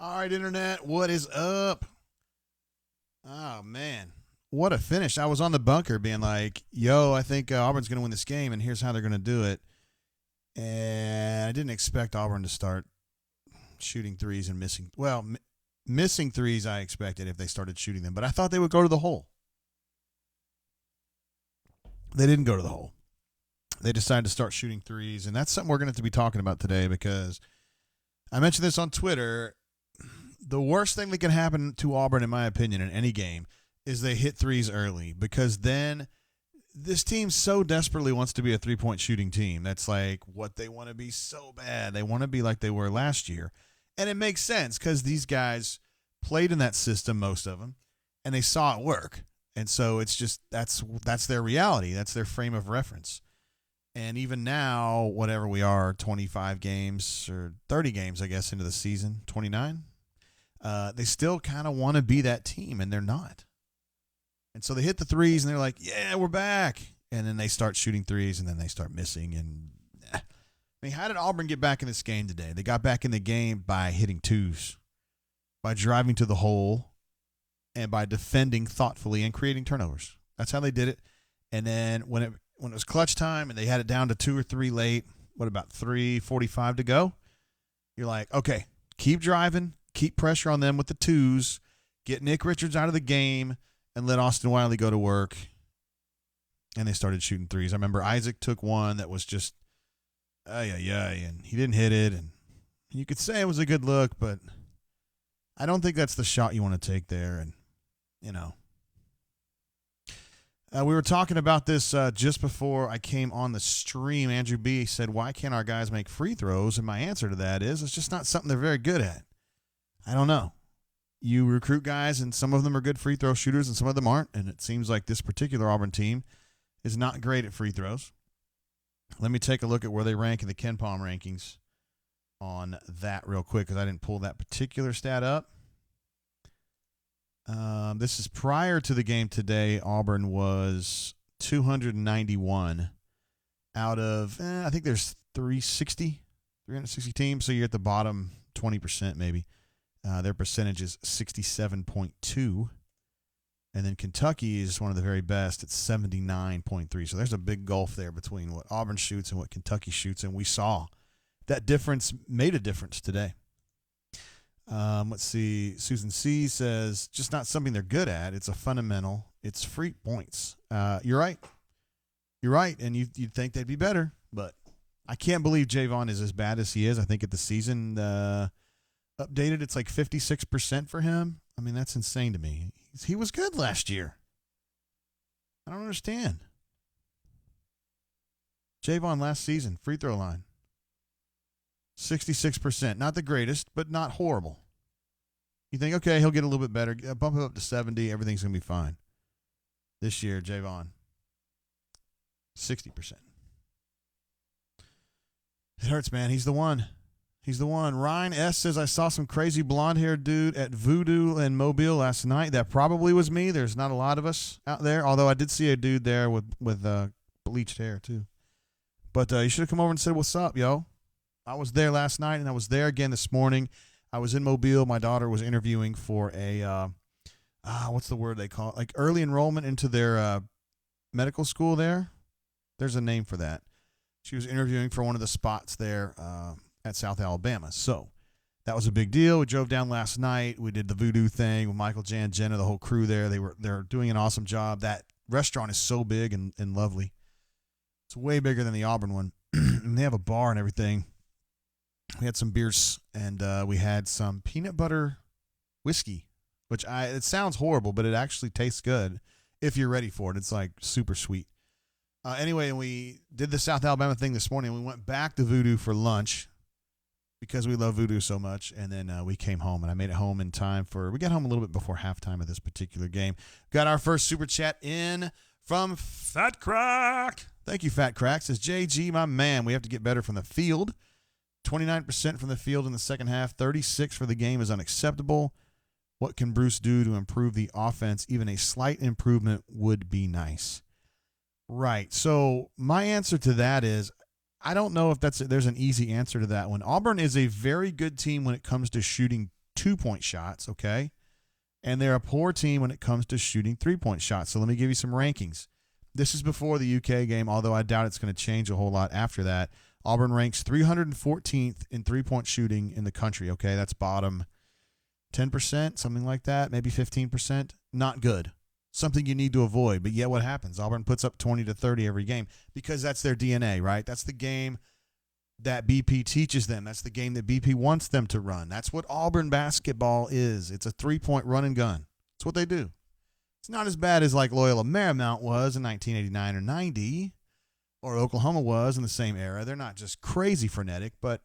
All right, Internet, what is up? Oh, man. What a finish. I was on the bunker being like, yo, I think Auburn's going to win this game, and here's how they're going to do it. And I didn't expect Auburn to start shooting threes and missing. Well, missing threes I expected if they started shooting them, but I thought they would go to the hole. They didn't go to the hole. They decided to start shooting threes, and that's something we're going to have to be talking about today because I mentioned this on Twitter. The worst thing that can happen to Auburn, in my opinion, in any game is they hit threes early because then this team so desperately wants to be a three-point shooting team. That's like what they want to be so bad. They want to be like they were last year. And it makes sense because these guys played in that system, most of them, and they saw it work. And so it's just that's their reality. That's their frame of reference. And even now, whatever we are, 25 games or 30 games, I guess, into the season, 29, they still kind of want to be that team, and they're not. And so they hit the threes, and they're like, yeah, we're back. And then they start shooting threes, and then they start missing. And I mean, how did Auburn get back in this game today? They got back in the game by hitting twos, by driving to the hole, and by defending thoughtfully and creating turnovers. That's how they did it. And then when it was clutch time and they had it down to 2 or 3 late, what about 3:45 to go? You're like, okay, keep driving, keep pressure on them with the twos, get Nick Richards out of the game, and let Austin Wiley go to work. And they started shooting threes. I remember Isaac took one that was just, and he didn't hit it. And you could say it was a good look, but I don't think that's the shot you want to take there. And, you know. We were talking about this just before I came on the stream. Andrew B. said, why can't our guys make free throws? And my answer to that is it's just not something they're very good at. I don't know. You recruit guys, and some of them are good free throw shooters, and some of them aren't. And it seems like this particular Auburn team is not great at free throws. Let me take a look at where they rank in the Ken Palm rankings on that real quick because I didn't pull that particular stat up. This is prior to the game today. Auburn was 291 out of, I think there's 360 teams, so you're at the bottom 20% maybe. Their percentage is 67.2. And then Kentucky is one of the very best at 79.3. So there's a big gulf there between what Auburn shoots and what Kentucky shoots, and we saw that difference made a difference today. Let's see. Susan C. says, just not something they're good at. It's a fundamental. It's free points. You're right. You're right, and you'd think they'd be better, but I can't believe Javon is as bad as he is. I think at the season updated, it's like 56% for him. I mean, that's insane to me. He was good last year. I don't understand. Javon last season, free throw line. 66%. Not the greatest, but not horrible. You think, okay, he'll get a little bit better. Bump him up to 70. Everything's going to be fine. This year, Javon, 60%. It hurts, man. He's the one. He's the one. Ryan S. says, I saw some crazy blonde-haired dude at Voodoo in Mobile last night. That probably was me. There's not a lot of us out there, although I did see a dude there with bleached hair, too. But you should have come over and said, what's up, yo? I was there last night, and I was there again this morning. I was in Mobile. My daughter was interviewing for a, what's the word they call it? Like early enrollment into their medical school there. There's a name for that. She was interviewing for one of the spots there at South Alabama. So that was a big deal. We drove down last night. We did the Voodoo thing with Michael, Jan, Jenna, the whole crew there. They're doing an awesome job. That restaurant is so big and lovely. It's way bigger than the Auburn one. And they have a bar and everything. We had some beers, and we had some peanut butter whiskey, which it sounds horrible, but it actually tastes good if you're ready for it. It's like super sweet. Anyway, we did the South Alabama thing this morning. We went back to Voodoo for lunch because we love Voodoo so much, and then we came home, and I made it home in time we got home a little bit before halftime of this particular game. Got our first super chat in from Fat Crack. Thank you, Fat Crack. Says, JG, my man, we have to get better from the field. 29% from the field in the second half. 36% for the game is unacceptable. What can Bruce do to improve the offense? Even a slight improvement would be nice. Right. So my answer to that is I don't know if there's an easy answer to that one. Auburn is a very good team when it comes to shooting 2-point shots, okay? And they're a poor team when it comes to shooting 3-point shots. So let me give you some rankings. This is before the UK game, although I doubt it's going to change a whole lot after that. Auburn ranks 314th in 3-point shooting in the country, okay? That's bottom 10%, something like that, maybe 15%. Not good. Something you need to avoid. But yet what happens? Auburn puts up 20 to 30 every game because that's their DNA, right? That's the game that BP teaches them. That's the game that BP wants them to run. That's what Auburn basketball is. It's a 3-point run and gun. It's what they do. It's not as bad as like Loyola Marymount was in 1989 or 90, or Oklahoma was in the same era. They're not just crazy frenetic, but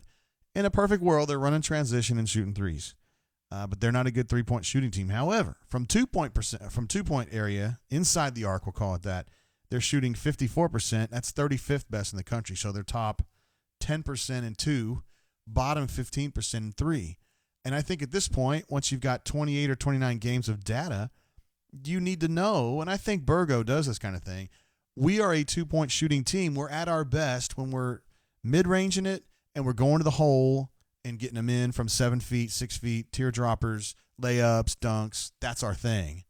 in a perfect world, they're running transition and shooting threes. But they're not a good 3-point shooting team. However, from 2-point area inside the arc, we'll call it that, they're shooting 54%. That's 35th best in the country. So they're top 10% in 2, bottom 15% in 3. And I think at this point, once you've got 28 or 29 games of data, you need to know, and I think Burgo does this kind of thing, we are a 2-point shooting team. We're at our best when we're mid-ranging it and we're going to the hole and getting them in from 7 feet, 6 feet, teardroppers, layups, dunks. That's our thing.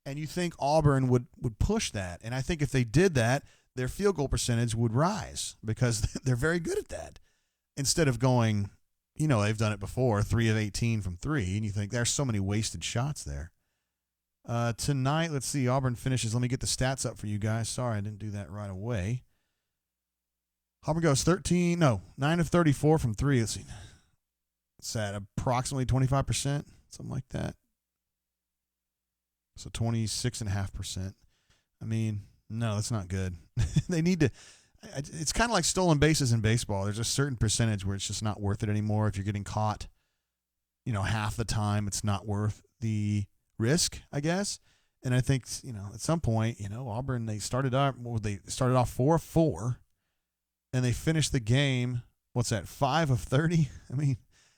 And you think Auburn would push that. And I think if they did that, their field goal percentage would rise because they're very good at that. Instead of going, they've done it before, 3 of 18 from 3, and you think there's so many wasted shots there. Tonight, let's see, Auburn finishes. Let me get the stats up for you guys. Sorry, I didn't do that right away. Auburn goes 9 of 34 from 3. Let's see. It's at approximately 25%, something like that. So 26.5%. I mean, no, that's not good. They need to – it's kind of like stolen bases in baseball. There's a certain percentage where it's just not worth it anymore. If you're getting caught, half the time, it's not worth the risk, I guess. And I think, at some point, Auburn, they started off 4-4, and they finished the game, 5 of 30?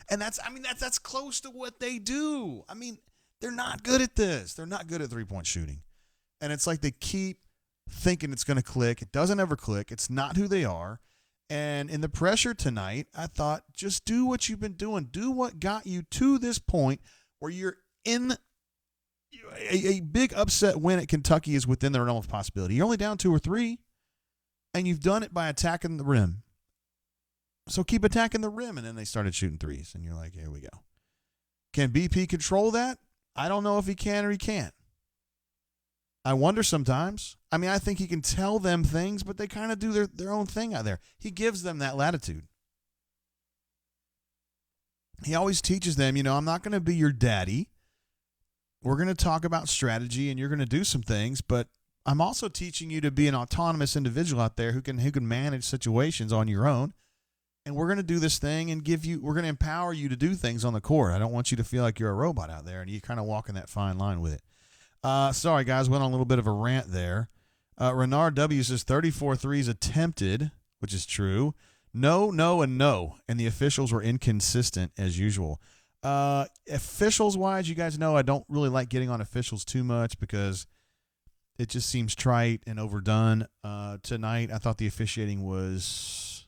That's close to what they do. I mean, they're not good at this. They're not good at 3-point shooting. And it's like they keep thinking it's going to click. It doesn't ever click. It's not who they are. And in the pressure tonight, I thought, just do what you've been doing. Do what got you to this point where you're in a big upset win at Kentucky is within the realm of possibility. You're only down 2 or 3, and you've done it by attacking the rim. So keep attacking the rim, and then they started shooting threes, and you're like, here we go. Can BP control that? I don't know if he can or he can't. I wonder sometimes. I think he can tell them things, but they kind of do their own thing out there. He gives them that latitude. He always teaches them, I'm not going to be your daddy. We're going to talk about strategy, and you're going to do some things, but I'm also teaching you to be an autonomous individual out there who can manage situations on your own. And we're going to do this thing and we're going to empower you to do things on the court. I don't want you to feel like you're a robot out there, and you kind of walking that fine line with it. Sorry, guys, went on a little bit of a rant there. Renard W says 34 threes attempted, which is true. No, and no. And the officials were inconsistent as usual. Officials-wise, you guys know I don't really like getting on officials too much because it just seems trite and overdone. Tonight, I thought the officiating was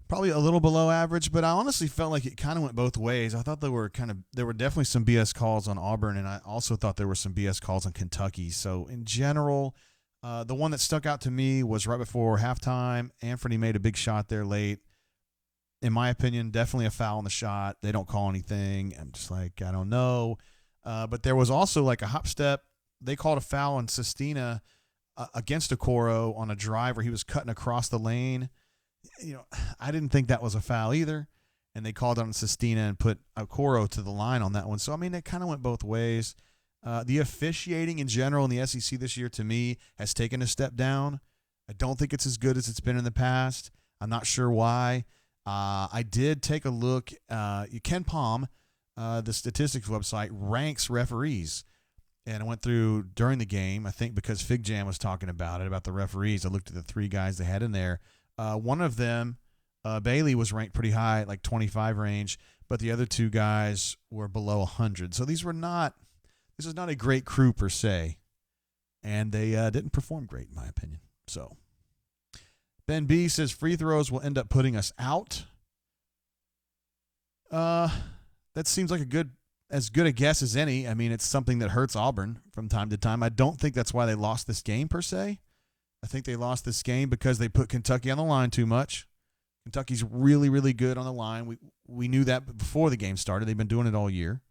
probably a little below average, but I honestly felt like it kind of went both ways. I thought there were definitely some BS calls on Auburn, and I also thought there were some BS calls on Kentucky. So in general, the one that stuck out to me was right before halftime. Anthony made a big shot there late. In my opinion, definitely a foul on the shot. They don't call anything. I'm just like, I don't know. But there was also like a hop step. They called a foul on Sestina against Okoro on a drive where he was cutting across the lane. I didn't think that was a foul either, and they called on Sestina and put Okoro to the line on that one. So, it kind of went both ways. The officiating in general in the SEC this year, to me, has taken a step down. I don't think it's as good as it's been in the past. I'm not sure why. I did take a look. Ken Palm, the statistics website, ranks referees. And I went through during the game, I think because Fig Jam was talking about the referees. I looked at the 3 guys they had in there. One of them, Bailey, was ranked pretty high, like 25 range, but the other 2 guys were below 100. So this was not a great crew per se, and they didn't perform great in my opinion. So Ben B says free throws will end up putting us out. that seems like as good a guess as any. I mean, it's something that hurts Auburn from time to time. I don't think that's why they lost this game per se. I think they lost this game because they put Kentucky on the line too much. Kentucky's really, really good on the line. We knew that before the game started. They've been doing it all year.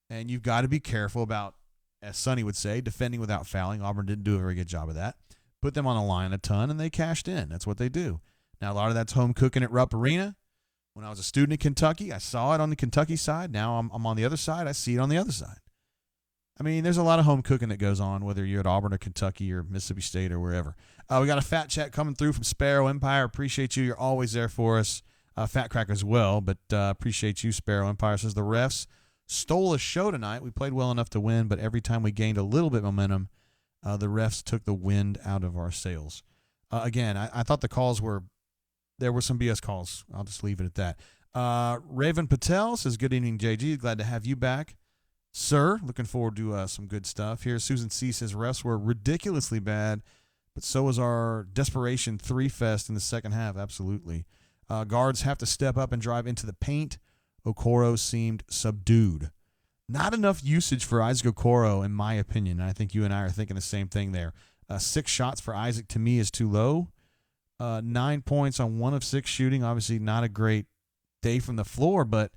And you've got to be careful about, as Sonny would say, defending without fouling. Auburn didn't do a very good job of that. Put them on the line a ton, and they cashed in. That's what they do. Now, a lot of that's home cooking at Rupp Arena. When I was a student in Kentucky, I saw it on the Kentucky side. Now I'm on the other side. I see it on the other side. I mean, there's a lot of home cooking that goes on, whether you're at Auburn or Kentucky or Mississippi State or wherever. We got a fat chat coming through from Sparrow Empire. Appreciate you. You're always there for us. Fat Crack as well, but appreciate you. Sparrow Empire says the refs stole a show tonight. We played well enough to win, but every time we gained a little bit momentum, the refs took the wind out of our sails. Again, I thought the calls there were some BS calls. I'll just leave it at that. Raven Patel says, good evening, JG. Glad to have you back, sir. Looking forward to some good stuff here. Susan C. says, refs were ridiculously bad, but so was our desperation 3-fest in the second half. Absolutely. Guards have to step up and drive into the paint. Okoro seemed subdued. Not enough usage for Isaac Okoro, in my opinion. I think you and I are thinking the same thing there. 6 shots for Isaac, to me, is too low. 9 points on 1 of 6 shooting. Obviously not a great day from the floor, but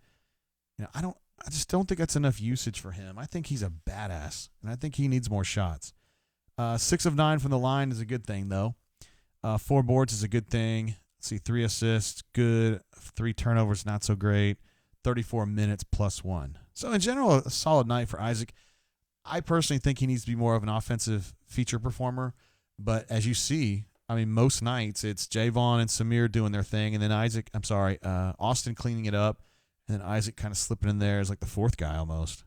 I just don't think that's enough usage for him. I think he's a badass, and I think he needs more shots. 6 of 9 from the line is a good thing, though. 4 boards is a good thing. Let's see, 3 assists, good. 3 turnovers, not so great. 34 minutes plus 1. So in general, a solid night for Isaac. I personally think he needs to be more of an offensive feature performer, but as you see, I mean, most nights it's Javon and Samir doing their thing, and then Austin cleaning it up, and then Isaac kind of slipping in there as like the 4th guy almost.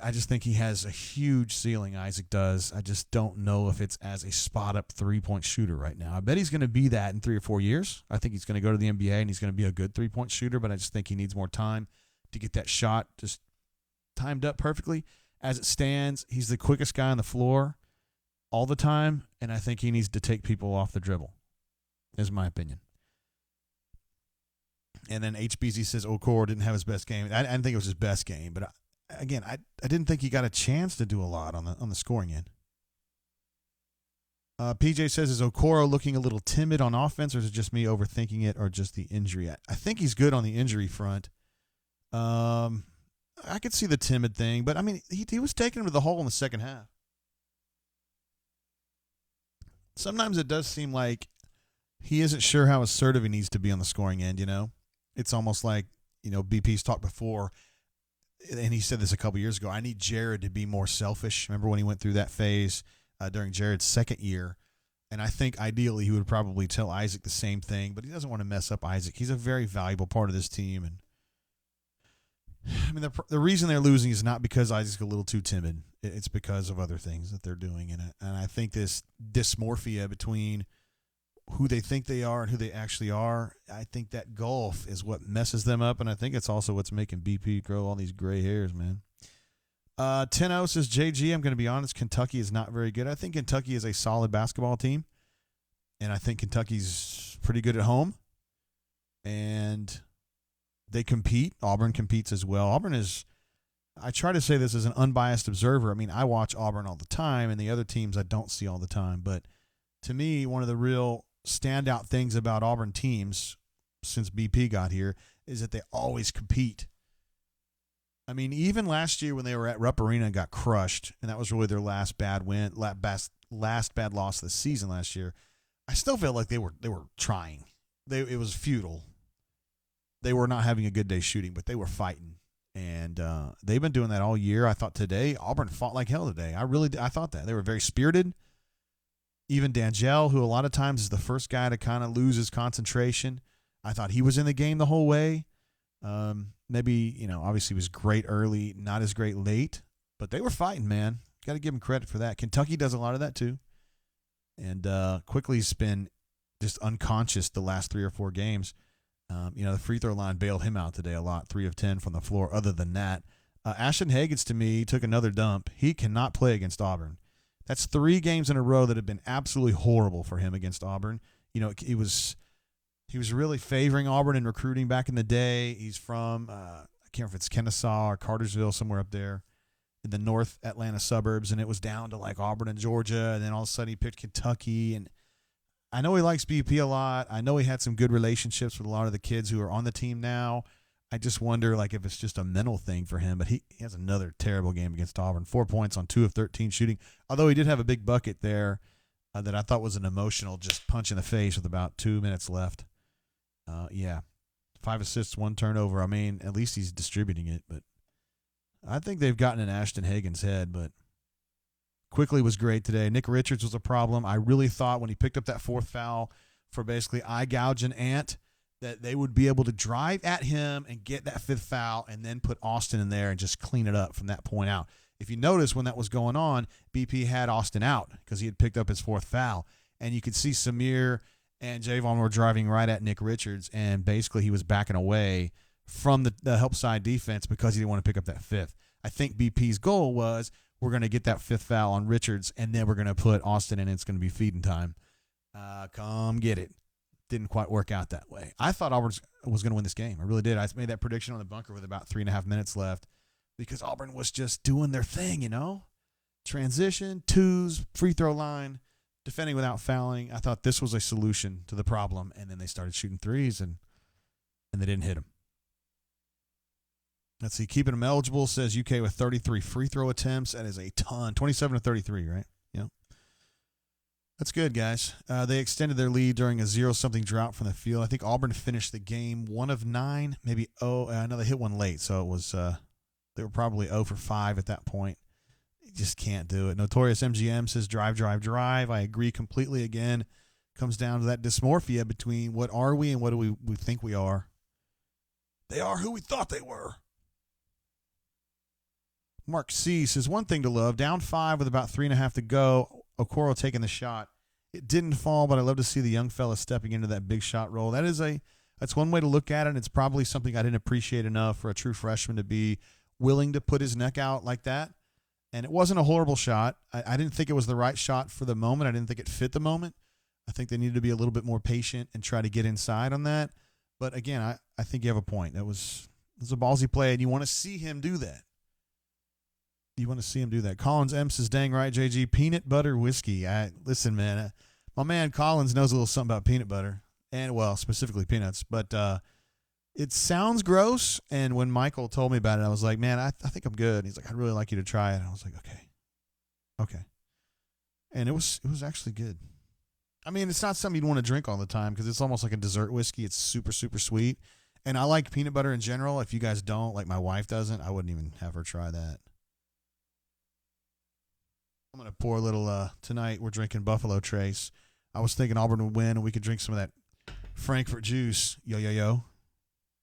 I just think he has a huge ceiling, Isaac does. I just don't know if it's as a spot-up 3-point shooter right now. I bet he's going to be that in 3 or 4 years. I think he's going to go to the NBA, and he's going to be a good 3-point shooter, but I just think he needs more time to get that shot just timed up perfectly. As it stands, he's the quickest guy on the floor all the time, and I think he needs to take people off the dribble, is my opinion. And then HBZ says Okoro didn't have his best game. I didn't think it was his best game, but again, I didn't think he got a chance to do a lot on the scoring end. PJ says, is Okoro looking a little timid on offense, or is it just me overthinking it, or just the injury? I think he's good on the injury front. I could see the timid thing, but I mean, he was taking him to the hole in the second half. Sometimes it does seem like he isn't sure how assertive he needs to be on the scoring end, It's almost like, BP's talked before, and he said this a couple years ago, I need Jared to be more selfish. Remember when he went through that phase during Jared's second year? And I think ideally he would probably tell Isaac the same thing, but he doesn't want to mess up Isaac. He's a very valuable part of this team. And I mean, the reason they're losing is not because Isaac's a little too timid. It's because of other things that they're doing. And I think this dysmorphia between who they think they are and who they actually are, I think that gulf is what messes them up, and I think it's also what's making BP grow all these gray hairs, man. 10-0 says, JG, I'm going to be honest, Kentucky is not very good. I think Kentucky is a solid basketball team, and I think Kentucky's pretty good at home, and they compete. Auburn competes as well. Auburn is, I try to say this as an unbiased observer. I mean, I watch Auburn all the time, and the other teams I don't see all the time, but to me, one of the real standout things about Auburn teams since BP got here is that they always compete. I mean, even last year when they were at Rupp Arena and got crushed, and that was really their last bad win, last bad loss of the season last year, I still felt like they were trying. It was futile. They were not having a good day shooting, but they were fighting. And they've been doing that all year. I thought today, Auburn fought like hell today. I thought that. They were very spirited. Even D'Angelo, who a lot of times is the first guy to kind of lose his concentration, I thought he was in the game the whole way. Maybe, obviously was great early, not as great late, but they were fighting, man. Got to give him credit for that. Kentucky does a lot of that too. And Quickly's been just unconscious the last 3 or 4 games. The free throw line bailed him out today a lot, 3 of 10 from the floor. Other than that, Ashton Hagans, to me, took another dump. He cannot play against Auburn. That's 3 games in a row that have been absolutely horrible for him against Auburn. It was He was really favoring Auburn in recruiting back in the day. He's from, I can't remember if it's Kennesaw or Cartersville, somewhere up there in the North Atlanta suburbs, and it was down to like Auburn and Georgia, and then all of a sudden he picked Kentucky. And I know he likes BP a lot. I know he had some good relationships with a lot of the kids who are on the team now. I just wonder like if it's just a mental thing for him, but he has another terrible game against Auburn. 4 points on 2 of 13 shooting, although he did have a big bucket there that I thought was an emotional just punch in the face with about 2 minutes left. Yeah, 5 assists, 1 turnover. I mean, at least he's distributing it, but I think they've gotten in Ashton Hagen's head, but Quickly was great today. Nick Richards was a problem. I really thought when he picked up that 4th foul for basically eye gouging Ant that they would be able to drive at him and get that 5th foul and then put Austin in there and just clean it up from that point out. If you notice when that was going on, BP had Austin out because he had picked up his 4th foul. And you could see Samir and Javon were driving right at Nick Richards, and basically he was backing away from the help side defense because he didn't want to pick up that 5th. I think BP's goal was we're going to get that 5th foul on Richards, and then we're going to put Austin in, and it's going to be feeding time. Come get it. Didn't quite work out that way. I thought Auburn was going to win this game. I really did. I made that prediction on the bunker with about 3.5 minutes left because Auburn was just doing their thing, you know? Transition, twos, free throw line, defending without fouling. I thought this was a solution to the problem, and then they started shooting threes, and they didn't hit them. Let's see. Keeping them eligible says UK with 33 free throw attempts. That is a ton. 27 to 33, right? Yeah. That's good, guys. They extended their lead during a 0-something drought from the field. I think Auburn finished the game 1 of 9, maybe I know they hit one late, so it was they were probably 0 for 5 at that point. You just can't do it. Notorious MGM says drive, drive, drive. I agree completely. Again, comes down to that dysmorphia between what are we and what do we think we are. They are who we thought they were. Mark C. says, one thing to love, down 5 with about 3.5 to go. Okoro taking the shot. It didn't fall, but I love to see the young fella stepping into that big shot roll. That's one way to look at it. It's probably something I didn't appreciate enough for a true freshman to be willing to put his neck out like that. And it wasn't a horrible shot. I didn't think it was the right shot for the moment. I didn't think it fit the moment. I think they needed to be a little bit more patient and try to get inside on that. But again, I think you have a point. It was a ballsy play, and you want to see him do that. Collins M says, dang right, JG, peanut butter whiskey. Listen, man, my man Collins knows a little something about peanut butter, and, well, specifically peanuts. But it sounds gross, and when Michael told me about it, I was like, man, I think I'm good. And he's like, I'd really like you to try it. And I was like, okay. And it was actually good. I mean, it's not something you'd want to drink all the time because it's almost like a dessert whiskey. It's super, super sweet. And I like peanut butter in general. If you guys don't, like my wife doesn't, I wouldn't even have her try that. I'm going to pour a little, tonight we're drinking Buffalo Trace. I was thinking Auburn would win and we could drink some of that Frankfurt juice. Yo.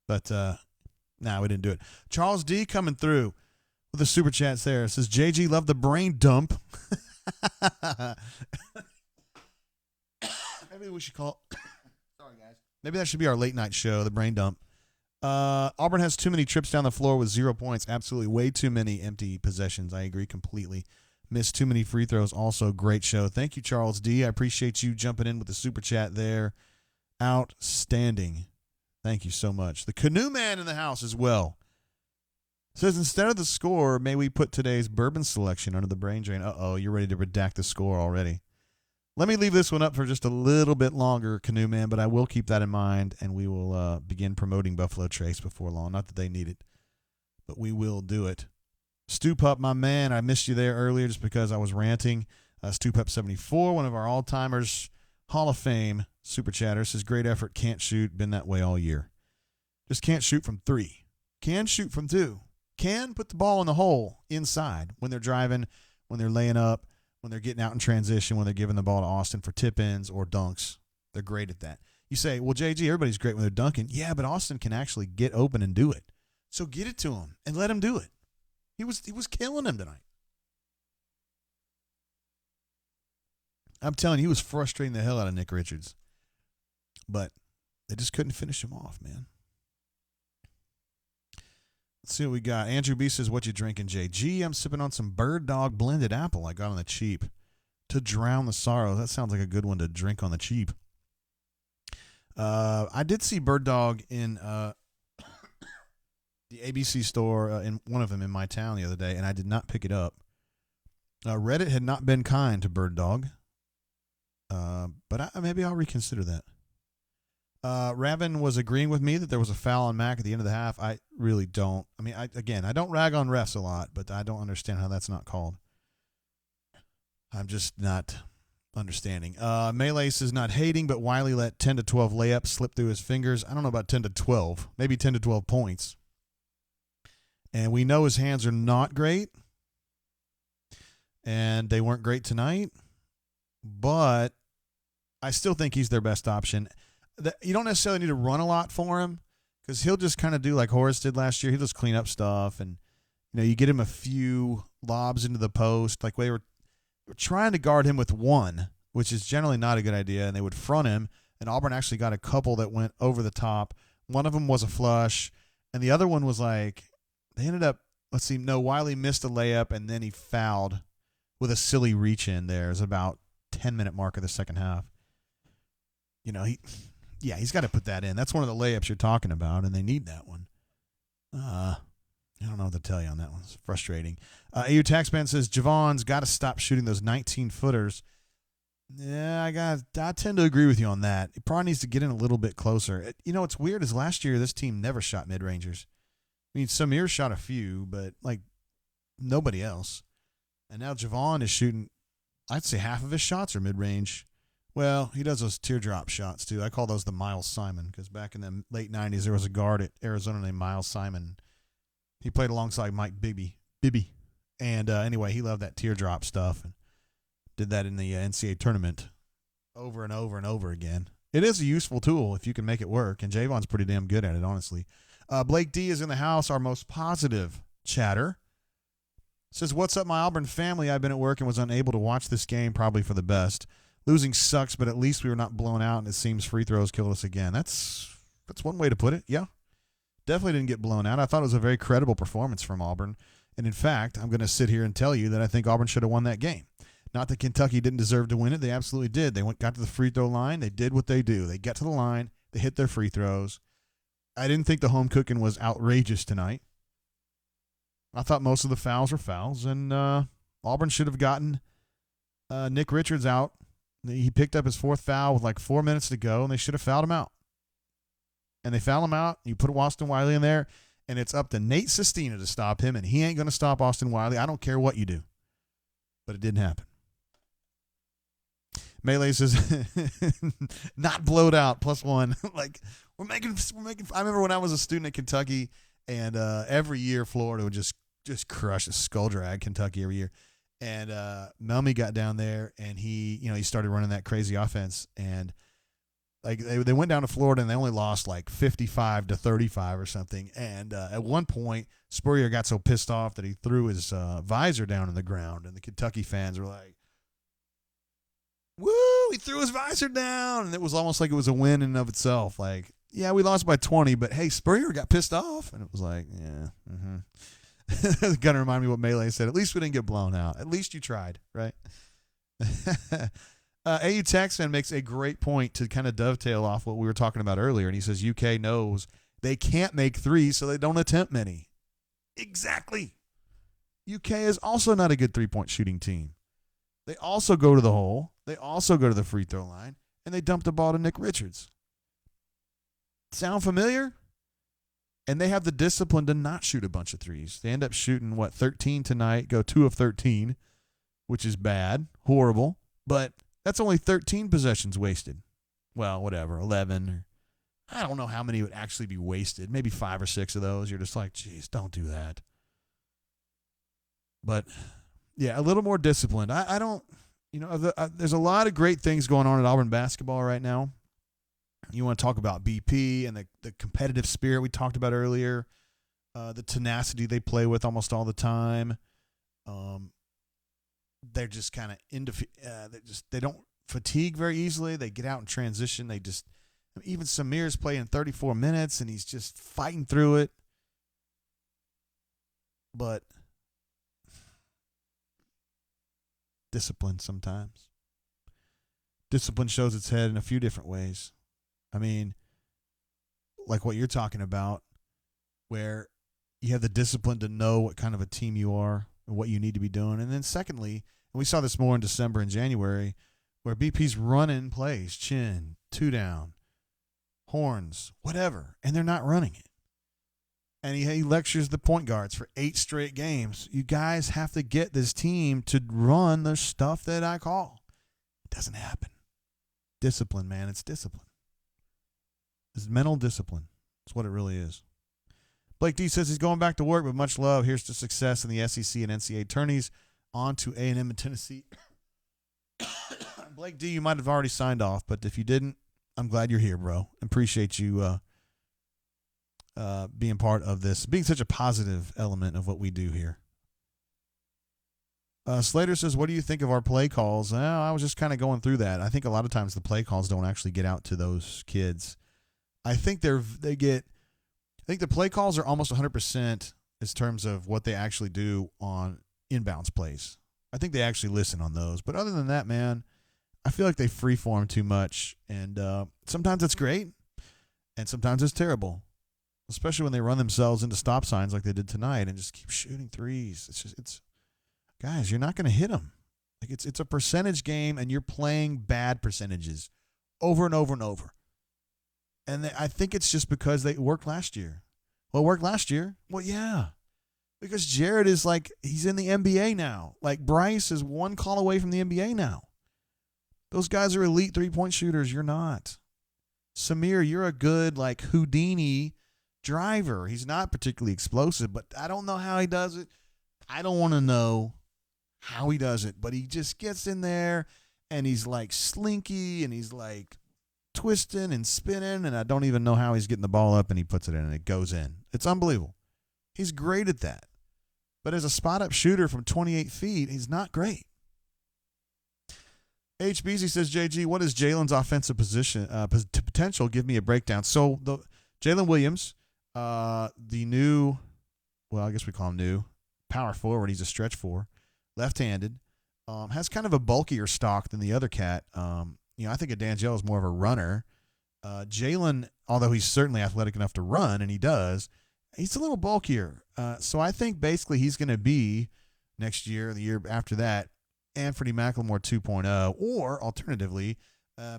But, we didn't do it. Charles D coming through with the super chats there. It says, JG, love the brain dump. Maybe we should call sorry, guys. Maybe that should be our late night show, the brain dump. Auburn has too many trips down the floor with 0 points. Absolutely. Way too many empty possessions. I agree completely. Missed too many free throws. Also, great show. Thank you, Charles D. I appreciate you jumping in with the super chat there. Outstanding. Thank you so much. The Canoe Man in the house as well. Says, instead of the score, may we put today's bourbon selection under the brain drain? Uh-oh, you're ready to redact the score already. Let me leave this one up for just a little bit longer, Canoe Man, but I will keep that in mind, and we will begin promoting Buffalo Trace before long. Not that they need it, but we will do it. Stu Pup, my man, I missed you there earlier just because I was ranting. Stu Pup 74, one of our all-timers, Hall of Fame super chatter, says, great effort, can't shoot, been that way all year. Just can't shoot from 3. Can shoot from 2. Can put the ball in the hole inside when they're driving, when they're laying up, when they're getting out in transition, when they're giving the ball to Austin for tip-ins or dunks. They're great at that. You say, well, JG, everybody's great when they're dunking. Yeah, but Austin can actually get open and do it. So get it to him and let him do it. He was killing him tonight. I'm telling you, he was frustrating the hell out of Nick Richards. But they just couldn't finish him off, man. Let's see what we got. Andrew B says, what you drinking, JG? I'm sipping on some Bird Dog blended apple I got on the cheap to drown the sorrow. That sounds like a good one to drink on the cheap. I did see Bird Dog in the ABC store, in one of them in my town the other day, and I did not pick it up. Reddit had not been kind to Bird Dog, but maybe I'll reconsider that. Ravin was agreeing with me that there was a foul on Mac at the end of the half. I really don't. I mean, I don't rag on refs a lot, but I don't understand how that's not called. I'm just not understanding. Melee says not hating, but Wiley let 10 to 12 layups slip through his fingers. I don't know about 10 to 12, maybe 10 to 12 points. And we know his hands are not great, and they weren't great tonight, but I still think he's their best option. You don't necessarily need to run a lot for him, because he'll just kind of do like Horace did last year. He'll just clean up stuff, and you get him a few lobs into the post. Like they were trying to guard him with one, which is generally not a good idea, and they would front him, and Auburn actually got a couple that went over the top. One of them was a flush, and the other one was like, they ended up, Wiley missed a layup, and then he fouled with a silly reach in there. It was about 10-minute mark of the second half. He's got to put that in. That's one of the layups you're talking about, and they need that one. I don't know what to tell you on that one. It's frustrating. AU Taxman says, Javon's got to stop shooting those 19-footers. Yeah, I tend to agree with you on that. He probably needs to get in a little bit closer. What's weird is last year this team never shot mid-rangers. I mean, Samir shot a few, but, nobody else. And now Javon is shooting, I'd say half of his shots are mid-range. Well, he does those teardrop shots, too. I call those the Miles Simon, because back in the late 90s, there was a guard at Arizona named Miles Simon. He played alongside Mike Bibby. And anyway, he loved that teardrop stuff and did that in the NCAA tournament over and over and over again. It is a useful tool if you can make it work, and Javon's pretty damn good at it, honestly. Blake D is in the house, our most positive chatter. Says, what's up, my Auburn family? I've been at work and was unable to watch this game, probably for the best. Losing sucks, but at least we were not blown out, and it seems free throws killed us again. That's one way to put it, yeah. Definitely didn't get blown out. I thought it was a very credible performance from Auburn. And, in fact, I'm going to sit here and tell you that I think Auburn should have won that game. Not that Kentucky didn't deserve to win it. They absolutely did. They got to the free throw line. They did what they do. They get to the line. They hit their free throws. I didn't think the home cooking was outrageous tonight. I thought most of the fouls were fouls, and Auburn should have gotten Nick Richards out. He picked up his fourth foul with 4 minutes to go, and they should have fouled him out. And they foul him out. You put Austin Wiley in there, and it's up to Nate Sestina to stop him, and he ain't going to stop Austin Wiley. I don't care what you do. But it didn't happen. Melee says, not blowed out, +1. We're making. I remember when I was a student at Kentucky, and every year Florida would just crush a skull drag Kentucky every year. And Melmy got down there, and he started running that crazy offense, and they went down to Florida, and they only lost 55-35 or something. And at one point, Spurrier got so pissed off that he threw his visor down on the ground, and the Kentucky fans were like, "Woo!" He threw his visor down, and it was almost like it was a win in and of itself. Yeah, we lost by 20, but hey, Spurrier got pissed off, and it was yeah. It's gonna remind me what Melee said. At least we didn't get blown out. At least you tried, right? AU Texan makes a great point to kind of dovetail off what we were talking about earlier, and he says UK knows they can't make threes, so they don't attempt many. Exactly. UK is also not a good three-point shooting team. They also go to the hole. They also go to the free throw line, and they dump the ball to Nick Richards. Sound familiar? And they have the discipline to not shoot a bunch of threes. They end up shooting, 13 tonight, go 2 of 13, which is bad, horrible. But that's only 13 possessions wasted. Well, whatever, 11. Or I don't know how many would actually be wasted. Maybe 5 or 6 of those. You're just like, geez, don't do that. But, yeah, a little more disciplined. I don't, there's a lot of great things going on at Auburn basketball right now. You want to talk about BP and the competitive spirit we talked about earlier, the tenacity they play with almost all the time. They're just kind of they don't fatigue very easily. They get out in transition. Even Samir's playing 34 minutes and he's just fighting through it. But discipline sometimes. Discipline shows its head in a few different ways. I mean, like what you're talking about, where you have the discipline to know what kind of a team you are and what you need to be doing. And then secondly, and we saw this more in December and January, where BP's running plays, chin, two down, horns, whatever, and they're not running it. And he lectures the point guards for 8 straight games. You guys have to get this team to run the stuff that I call. It doesn't happen. Discipline, man. It's discipline. It's mental discipline. That's what it really is. Blake D says he's going back to work with much love. Here's to success in the SEC and NCAA tourneys. On to A&M and Tennessee. Blake D, you might have already signed off, but if you didn't, I'm glad you're here, bro. Appreciate you being part of this, being such a positive element of what we do here. Slater says, what do you think of our play calls? Well, I was just kind of going through that. I think a lot of times the play calls don't actually get out to those kids. I think I think the play calls are almost 100% in terms of what they actually do on inbounds plays. I think they actually listen on those. But other than that, man, I feel like they freeform too much. And sometimes it's great, and sometimes it's terrible, especially when they run themselves into stop signs like they did tonight and just keep shooting threes. It's guys, you're not going to hit them. Like it's a percentage game, and you're playing bad percentages over and over and over. And I think it's just because they worked last year. Well, it worked last year. Well, yeah. Because Jared is like, he's in the NBA now. Like Bryce is one call away from the NBA now. Those guys are elite three-point shooters. You're not. Samir, you're a good like Houdini driver. He's not particularly explosive, but I don't know how he does it. I don't want to know how he does it, but he just gets in there and he's like slinky and he's like twisting and spinning, and I don't even know how he's getting the ball up and he puts it in and it goes in. It's unbelievable. He's great at that. But as a spot-up shooter from 28 feet, he's not great. HBZ says, JG, what is Jalen's offensive position potential? Give me a breakdown. So the Jalen Williams, the new, well, I guess we call him new, power forward. He's a stretch four, left-handed, has kind of a bulkier stock than the other cat. I think D'Angelo is more of a runner. Jalen, although he's certainly athletic enough to run, and he does, he's a little bulkier. So I think basically he's going to be next year, the year after that, Anthony McLemore 2.0, or alternatively,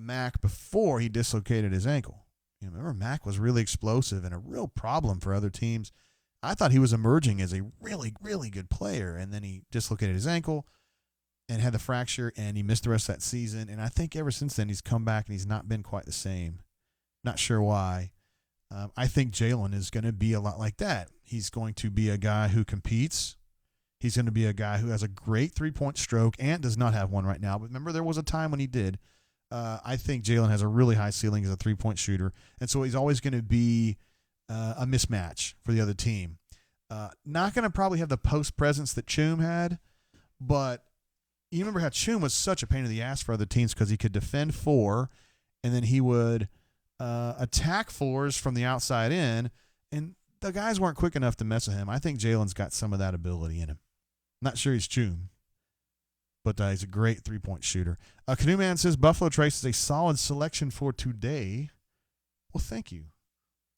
Mac before he dislocated his ankle. Remember, Mac was really explosive and a real problem for other teams. I thought he was emerging as a really, really good player, and then he dislocated his ankle and had the fracture, and he missed the rest of that season. And I think ever since then he's come back and he's not been quite the same. Not sure why. I think Jalen is going to be a lot like that. He's going to be a guy who competes. He's going to be a guy who has a great three-point stroke. Ant does not have one right now, but remember there was a time when he did. I think Jalen has a really high ceiling as a three-point shooter, and so he's always going to be a mismatch for the other team. Not going to probably have the post presence that Chum had, but you remember how Chum was such a pain in the ass for other teams because he could defend four, and then he would attack fours from the outside in, and the guys weren't quick enough to mess with him. I think Jalen's got some of that ability in him. Not sure he's Chum, but he's a great three-point shooter. Canoe Man says, Buffalo Trace is a solid selection for today. Well, thank you.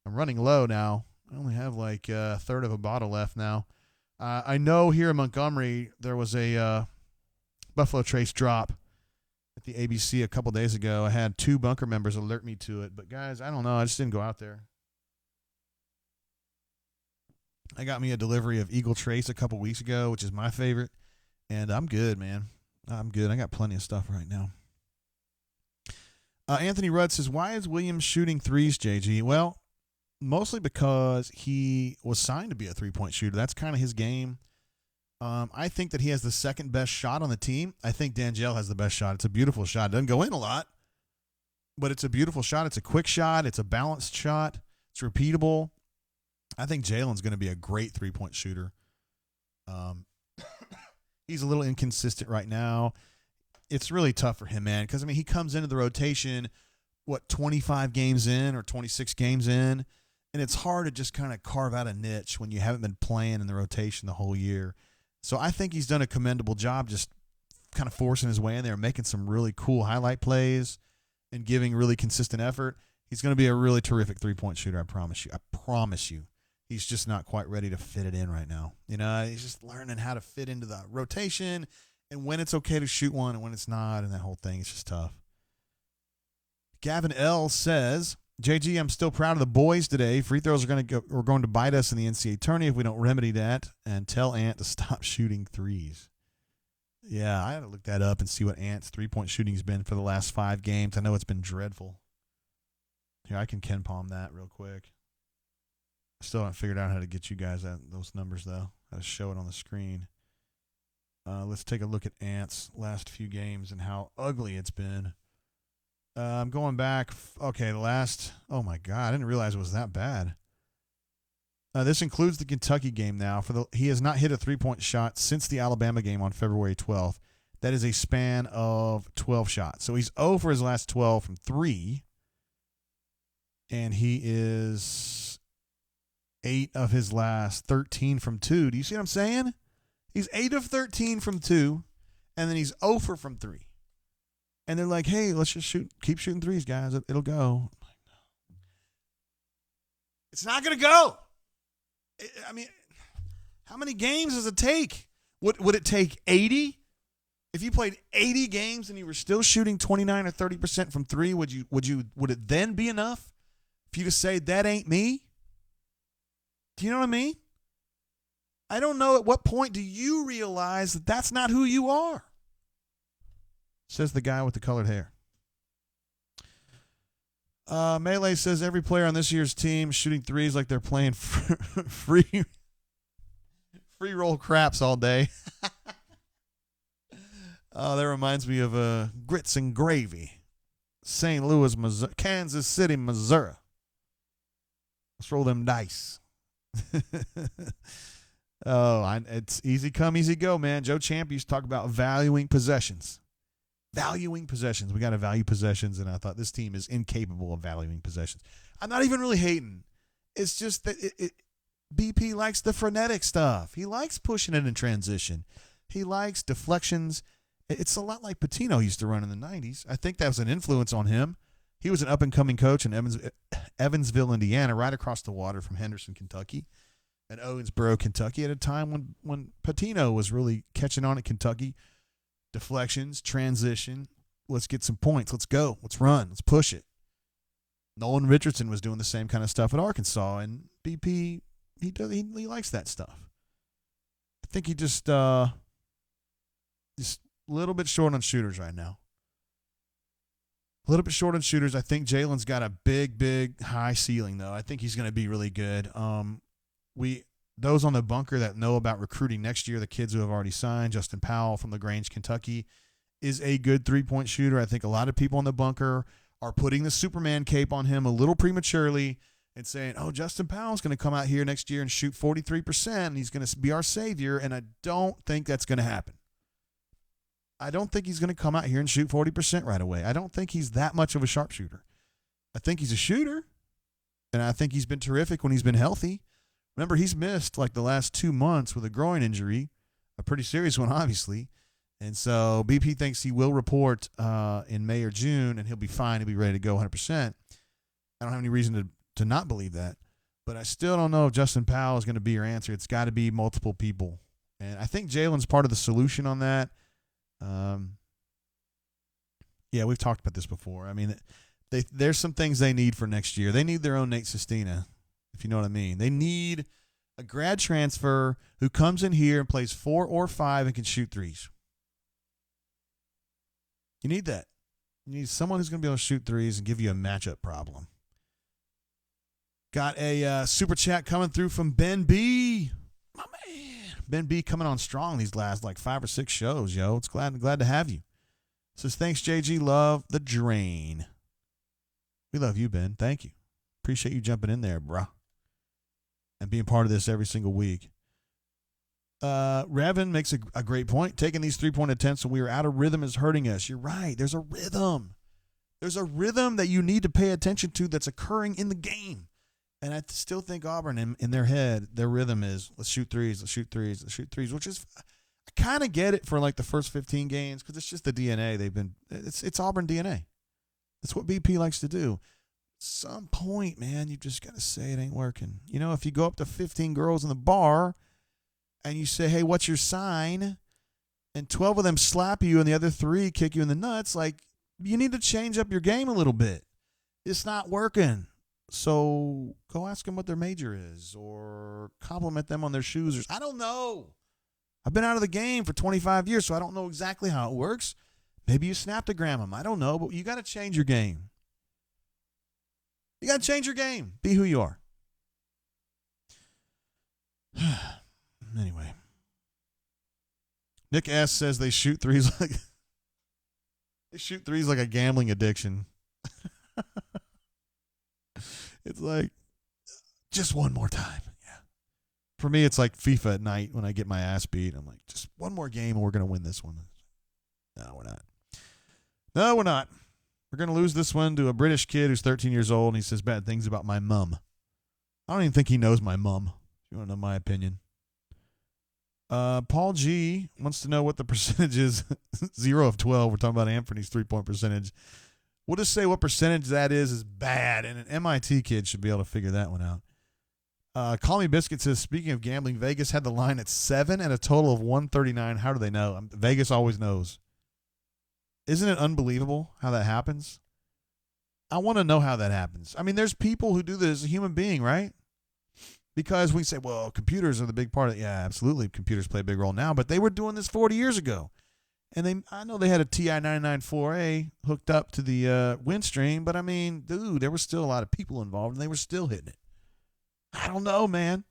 I'm running low now. I only have like a third of a bottle left now. I know here in Montgomery there was a Buffalo Trace drop at the ABC a couple days ago. I had 2 bunker members alert me to it. But, guys, I don't know. I just didn't go out there. I got me a delivery of Eagle Trace a couple weeks ago, which is my favorite. And I'm good, man. I'm good. I got plenty of stuff right now. Anthony Rudd says, why is Williams shooting threes, JG? Well, mostly because he was signed to be a three-point shooter. That's kind of his game. I think that he has the second best shot on the team. I think D'Angelo has the best shot. It's a beautiful shot. It doesn't go in a lot, but it's a beautiful shot. It's a quick shot. It's a balanced shot. It's repeatable. I think Jalen's going to be a great three-point shooter. He's a little inconsistent right now. It's really tough for him, man, because, I mean, he comes into the rotation, 25 games in or 26 games in, and it's hard to just kind of carve out a niche when you haven't been playing in the rotation the whole year. So I think he's done a commendable job just kind of forcing his way in there, making some really cool highlight plays and giving really consistent effort. He's going to be a really terrific three-point shooter, I promise you. I promise you. He's just not quite ready to fit it in right now. You know, he's just learning how to fit into the rotation and when it's okay to shoot one and when it's not, and that whole thing. It's just tough. Gavin L. says, JG, I'm still proud of the boys today. Free throws are going to bite us in the NCAA tourney if we don't remedy that and tell Ant to stop shooting threes. Yeah, I had to look that up and see what Ant's three-point shooting has been for the last 5 games. I know it's been dreadful. Here, I can Ken Palm that real quick. I still haven't figured out how to get you guys those numbers, though. How to show it on the screen. Let's take a look at Ant's last few games and how ugly it's been. I'm going back. Okay, oh my God, I didn't realize it was that bad. This includes the Kentucky game now. He has not hit a three-point shot since the Alabama game on February 12th. That is a span of 12 shots. So he's 0 for his last 12 from 3. And he is 8 of his last 13 from 2. Do you see what I'm saying? He's 8 of 13 from 2, and then he's 0 for from 3. And they're like, hey, let's just keep shooting threes, guys. It'll go. It's not going to go. I mean, how many games does it take? Would it take 80? If you played 80 games and you were still shooting 29 or 30% from 3, would it then be enough for you to say that ain't me? Do you know what I mean? I don't know at what point do you realize that that's not who you are, says the guy with the colored hair. Melee says every player on this year's team shooting threes like they're playing free roll craps all day. Oh, that reminds me of Grits and Gravy, St. Louis, Missouri, Kansas City, Missouri. Let's roll them dice. It's easy come, easy go, man. Joe Champ used to talk about valuing possessions. Valuing possessions. We got to value possessions, and I thought this team is incapable of valuing possessions. I'm not even really hating. It's just that BP likes the frenetic stuff. He likes pushing it in transition. He likes deflections. It's a lot like Pitino used to run in the 90s. I think that was an influence on him. He was an up-and-coming coach in Evansville, Indiana, right across the water from Henderson, Kentucky, and Owensboro, Kentucky, at a time when Pitino was really catching on at Kentucky. Deflections, transition, let's get some points. Let's go. Let's run. Let's push it. Nolan Richardson was doing the same kind of stuff at Arkansas, and BP, he likes that stuff. I think he just a little bit short on shooters right now. A little bit short on shooters. I think Jalen's got a big, high ceiling, though. I think he's going to be really good. Those on the bunker that know about recruiting next year, the kids who have already signed, Justin Powell from LaGrange, Kentucky, is a good three-point shooter. I think a lot of people on the bunker are putting the Superman cape on him a little prematurely and saying, oh, Justin Powell's going to come out here next year and shoot 43%, and he's going to be our savior, and I don't think that's going to happen. I don't think he's going to come out here and shoot 40% right away. I don't think he's that much of a sharpshooter. I think he's a shooter, and I think he's been terrific when he's been healthy. Remember, he's missed like the last 2 months with a groin injury, a pretty serious one, obviously. And so BP thinks he will report in May or June, and he'll be fine. He'll be ready to go 100%. I don't have any reason to not believe that. But I still don't know if Justin Powell is going to be your answer. It's got to be multiple people. And I think Jalen's part of the solution on that. Yeah, we've talked about this before. I mean, there's some things they need for next year. They need their own Nate Sestina, if you know what I mean. They need a grad transfer who comes in here and plays 4 or 5 and can shoot threes. You need that. You need someone who's going to be able to shoot threes and give you a matchup problem. Got a super chat coming through from Ben B. My man. Ben B coming on strong these last like 5 or 6 shows, yo. It's glad to have you. Says, thanks, JG. Love the drain. We love you, Ben. Thank you. Appreciate you jumping in there, bruh, and being part of this every single week. Revan makes a great point. Taking these 3-point attempts when we are out of rhythm is hurting us. You're right. There's a rhythm. There's a rhythm that you need to pay attention to that's occurring in the game. And I still think Auburn, in their head, their rhythm is let's shoot threes, let's shoot threes, let's shoot threes, which is, I kind of get it for like the first 15 games because it's just the DNA. It's Auburn DNA. That's what BP likes to do. some point, man, you just got to say it ain't working. You know, if you go up to 15 girls in the bar and you say, hey, what's your sign? And 12 of them slap you and the other 3 kick you in the nuts, like, you need to change up your game a little bit. It's not working. So go ask them what their major is or compliment them on their shoes. I don't know. I've been out of the game for 25 years, so I don't know exactly how it works. Maybe you snaptogram them. I don't know, but you got to change your game. You got to change your game. Be who you are. Anyway. Nick S. says they shoot threes like a gambling addiction. It's like, just one more time. Yeah. For me, it's like FIFA at night when I get my ass beat. I'm like, just one more game and we're going to win this one. No, we're not. No, we're not. We're going to lose this one to a British kid who's 13 years old, and he says bad things about my mum. I don't even think he knows my mum, if you want to know my opinion. Paul G. wants to know what the percentage is. 0 of 12. We're talking about Anthony's 3-point percentage. We'll just say what percentage that is bad, and an MIT kid should be able to figure that one out. Call Me Biscuit says, speaking of gambling, Vegas had the line at 7 and a total of 139. How do they know? Vegas always knows. Isn't it unbelievable how that happens? I want to know how that happens. I mean, there's people who do this as a human being, right? Because we say, well, computers are the big part of it. Yeah, absolutely. Computers play a big role now, but they were doing this 40 years ago. And I know they had a TI 994A hooked up to the Windstream, but I mean, dude, there were still a lot of people involved, and they were still hitting it. I don't know, man.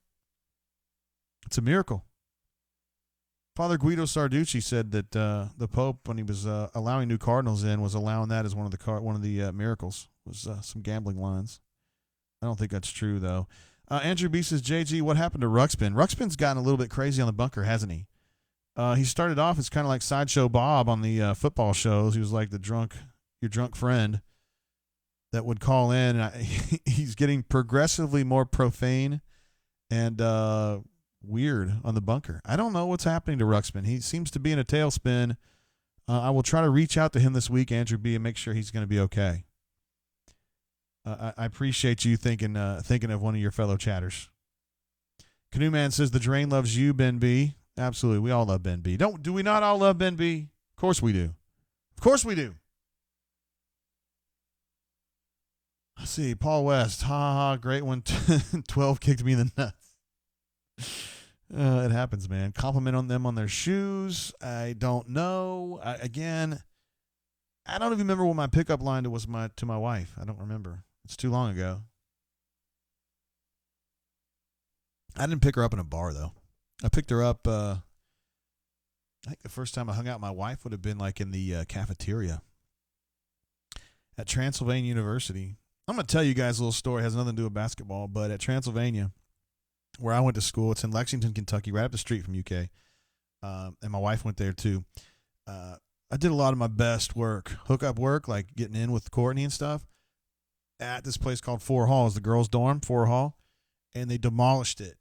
It's a miracle. Father Guido Sarducci said that the Pope, when he was allowing new cardinals in, was allowing that as one of the miracles, was some gambling lines. I don't think that's true, though. Andrew B says, JG, what happened to Ruxpin? Ruxpin's gotten a little bit crazy on the bunker, hasn't he? He started off as kind of like Sideshow Bob on the football shows. He was like your drunk friend that would call in. And he's getting progressively more profane and weird on the bunker. I don't know what's happening to Ruxpin. He seems to be in a tailspin. I will try to reach out to him this week, Andrew B., and make sure he's going to be okay. I appreciate you thinking of one of your fellow chatters. Canoe Man says the drain loves you, Ben B. Absolutely, we all love Ben B. Do we not all love Ben B? Of course we do. Of course we do. Let's see, Paul West. Ha, great one. 12 kicked me in the nuts. It happens, man. Compliment on them on their shoes. I don't know. I don't even remember what my pickup line was to my wife. I don't remember. It's too long ago. I didn't pick her up in a bar, though. I picked her up, I think the first time I hung out with my wife would have been like in the cafeteria at Transylvania University. I'm going to tell you guys a little story. It has nothing to do with basketball, but at Transylvania, where I went to school, it's in Lexington, Kentucky, right up the street from UK, and my wife went there too. I did a lot of my best work, hookup work, like getting in with Courtney and stuff, at this place called Four Hall. It's the girls' dorm, Four Hall, and they demolished it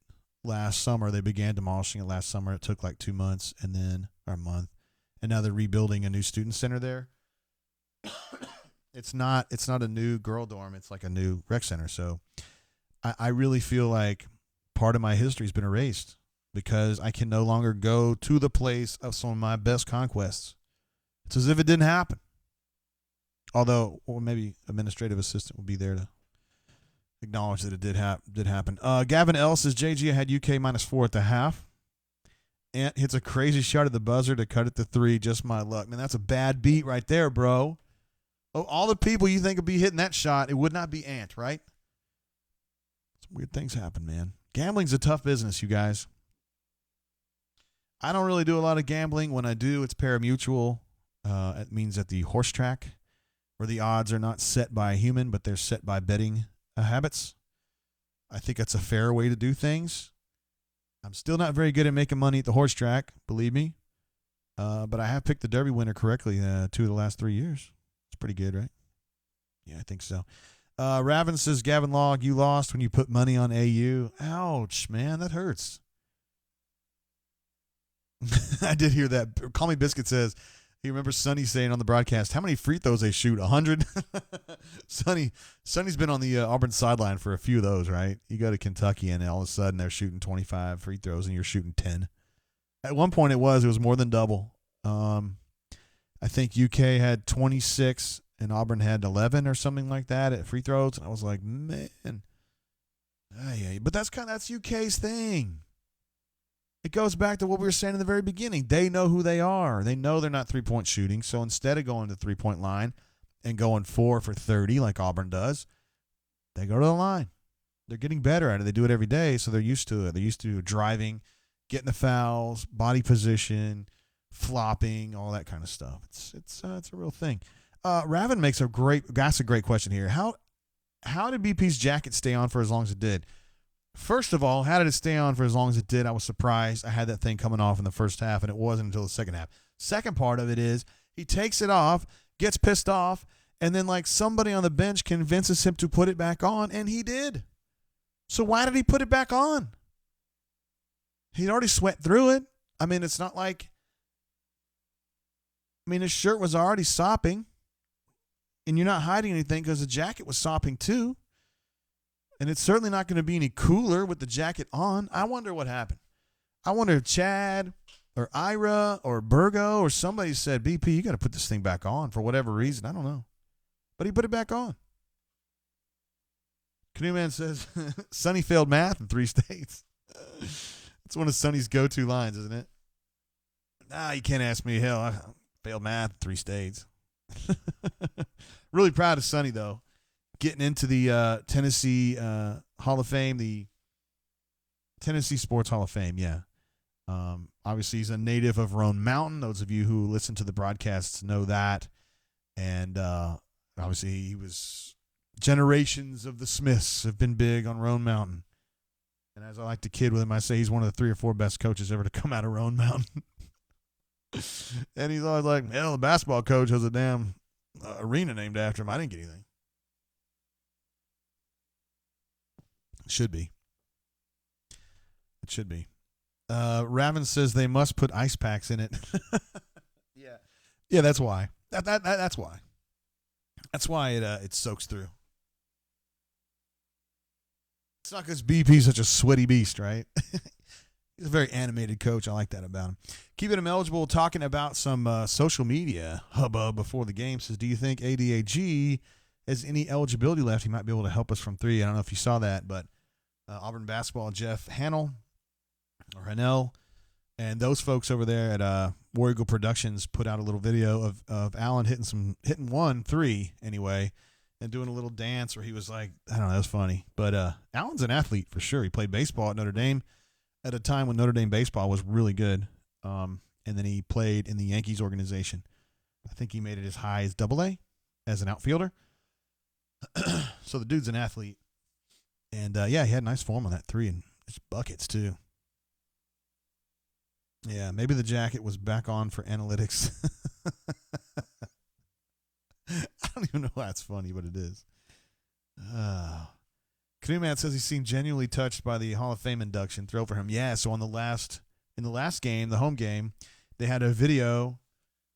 last summer. They began demolishing it last summer. It took like 2 months or a month, and now they're rebuilding a new student center there. It's not a new girl dorm. It's like a new rec center. So I really feel like part of my history has been erased because I can no longer go to the place of some of my best conquests. It's as if it didn't happen. Although, or maybe administrative assistant will be there to acknowledge that it did happen. Gavin L says, JG, I had UK -4 at the half. Ant hits a crazy shot at the buzzer to cut it to 3. Just my luck. Man, that's a bad beat right there, bro. Oh, all the people you think would be hitting that shot, it would not be Ant, right? Some weird things happen, man. Gambling's a tough business, you guys. I don't really do a lot of gambling. When I do, it's pari-mutuel. It means at the horse track, where the odds are not set by a human, but they're set by betting habits. I think that's a fair way to do things. I'm still not very good at making money at the horse track, believe me. But I have picked the Derby winner correctly 2 of the last 3 years. It's pretty good, right? Yeah, I think so. Raven says, Gavin Log, you lost when you put money on AU. Ouch, man, that hurts. I did hear that. Call Me Biscuit says, He remembers Sonny saying on the broadcast, how many free throws they shoot? 100? Sonny's been on the Auburn sideline for a few of those, right? You go to Kentucky, and all of a sudden they're shooting 25 free throws, and you're shooting 10. At one point it was more than double. I think UK had 26, and Auburn had 11 or something like that at free throws. And I was like, man. But that's UK's thing. It goes back to what we were saying in the very beginning. They know who they are. They know they're not three-point shooting. So instead of going to the three-point line and going 4 for 30 like Auburn does, they go to the line. They're getting better at it. They do it every day, so they're used to it. They're used to driving, getting the fouls, body position, flopping, all that kind of stuff. It's a real thing. Raven asks a great question here. How did BP's jacket stay on for as long as it did? First of all, how did it stay on for as long as it did? I was surprised. I had that thing coming off in the first half, and it wasn't until the second half. Second part of it is he takes it off, gets pissed off, and then like somebody on the bench convinces him to put it back on, and he did. So why did he put it back on? He'd already sweat through it. I mean, it's not like his shirt was already sopping, and you're not hiding anything because the jacket was sopping too. And it's certainly not going to be any cooler with the jacket on. I wonder what happened. I wonder if Chad or Ira or Burgo or somebody said, BP, you got to put this thing back on for whatever reason. I don't know. But he put it back on. Canoe Man says, Sonny failed math in 3 states. It's one of Sonny's go-to lines, isn't it? Nah, you can't ask me. Hell, I failed math in 3 states. Really proud of Sonny, though. Getting into the Tennessee Hall of Fame, the Tennessee Sports Hall of Fame, yeah. Obviously, he's a native of Roan Mountain. Those of you who listen to the broadcasts know that. And obviously, he was generations of the Smiths have been big on Roan Mountain. And as I like to kid with him, I say he's one of the 3 or 4 best coaches ever to come out of Roan Mountain. And he's always like, hell, the basketball coach has a damn arena named after him. I didn't get anything. It should be. Raven says they must put ice packs in it. Yeah, that's why. That's why. That's why it soaks through. It's not because BP's such a sweaty beast, right? He's a very animated coach. I like that about him. Keeping him eligible, talking about some social media hubbub before the game. Says, do you think ADAG has any eligibility left? He might be able to help us from 3. I don't know if you saw that, but Auburn basketball, Jeff Hanell, and those folks over there at War Eagle Productions put out a little video of Allen hitting 1 3 anyway, and doing a little dance where he was like, I don't know, that was funny. But Allen's an athlete for sure. He played baseball at Notre Dame at a time when Notre Dame baseball was really good. And then he played in the Yankees organization. I think he made it as high as AA as an outfielder. So the dude's an athlete. And, yeah, he had nice form on that 3 and his buckets too. Yeah, maybe the jacket was back on for analytics. I don't even know why it's funny, but it is. Canoe Man says he seemed genuinely touched by the Hall of Fame induction. Thrilled for him. Yeah, so in the last game, the home game, they had a video.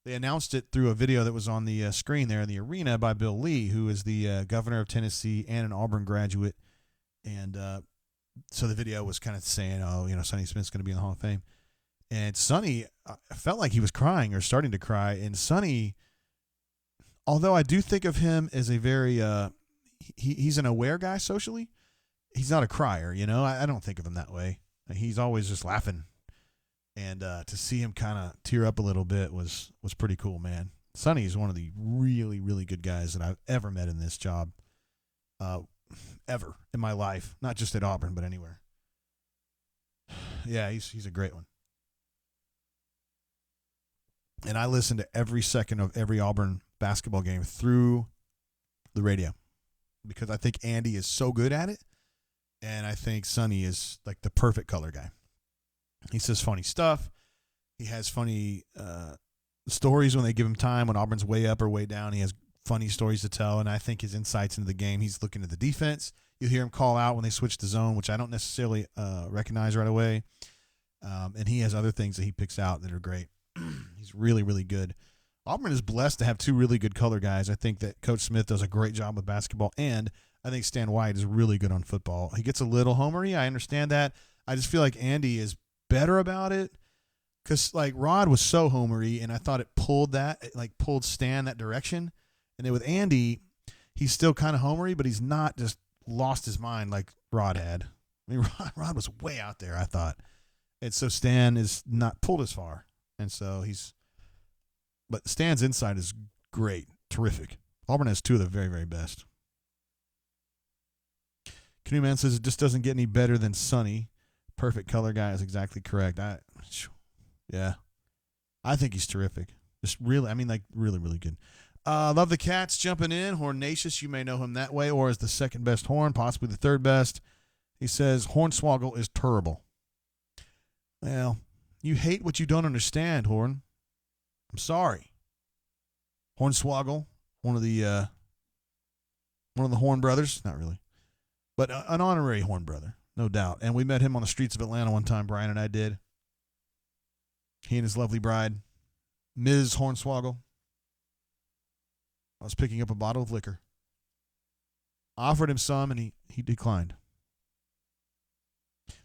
They announced it through a video that was on the screen there in the arena by Bill Lee, who is the governor of Tennessee and an Auburn graduate. And so the video was kind of saying, Sonny Smith's going to be in the Hall of Fame. And Sonny felt like he was crying or starting to cry. And Sonny, although I do think of him as a very he's an aware guy socially, he's not a crier, I don't think of him that way. He's always just laughing. And to see him kind of tear up a little bit was pretty cool, man. Sonny is one of the really, really good guys that I've ever met in this job. Ever in my life, not just at Auburn, but anywhere. Yeah, he's a great one. And I listen to every second of every Auburn basketball game through the radio because I think Andy is so good at it, and I think Sonny is like the perfect color guy. He says funny stuff. He has funny stories when they give him time. When Auburn's way up or way down, he has funny stories to tell, and I think his insights into the game, he's looking at the defense. You'll hear him call out when they switch the zone, which I don't necessarily recognize right away. And he has other things that he picks out that are great. He's really, really good Auburn is blessed to have two really good color guys. I think that Coach Smith does a great job with basketball, and I think Stan White is really good on football. He gets a little homery. I understand that. I just feel like Andy is better about it because, like, Rod was so homery, and I thought it pulled Stan that direction. And then with Andy, he's still kind of homery, but he's not just lost his mind like Rod had. I mean, Rod was way out there, I thought. And so Stan is not pulled as far. And so but Stan's insight is great, terrific. Auburn has two of the very, very best. Canoe Man says it just doesn't get any better than Sonny. Perfect color guy is exactly correct. Yeah. I think he's terrific. Just really, really, really good. Love the Cats jumping in. Hornacious, you may know him that way, or as the second best horn, possibly the third best. He says Hornswoggle is terrible. Well, you hate what you don't understand, Horn. I'm sorry. Hornswoggle, one of the Horn brothers. Not really. But an honorary Horn brother, no doubt. And we met him on the streets of Atlanta one time, Brian and I did. He and his lovely bride, Ms. Hornswoggle. I was picking up a bottle of liquor. I offered him some, and he declined.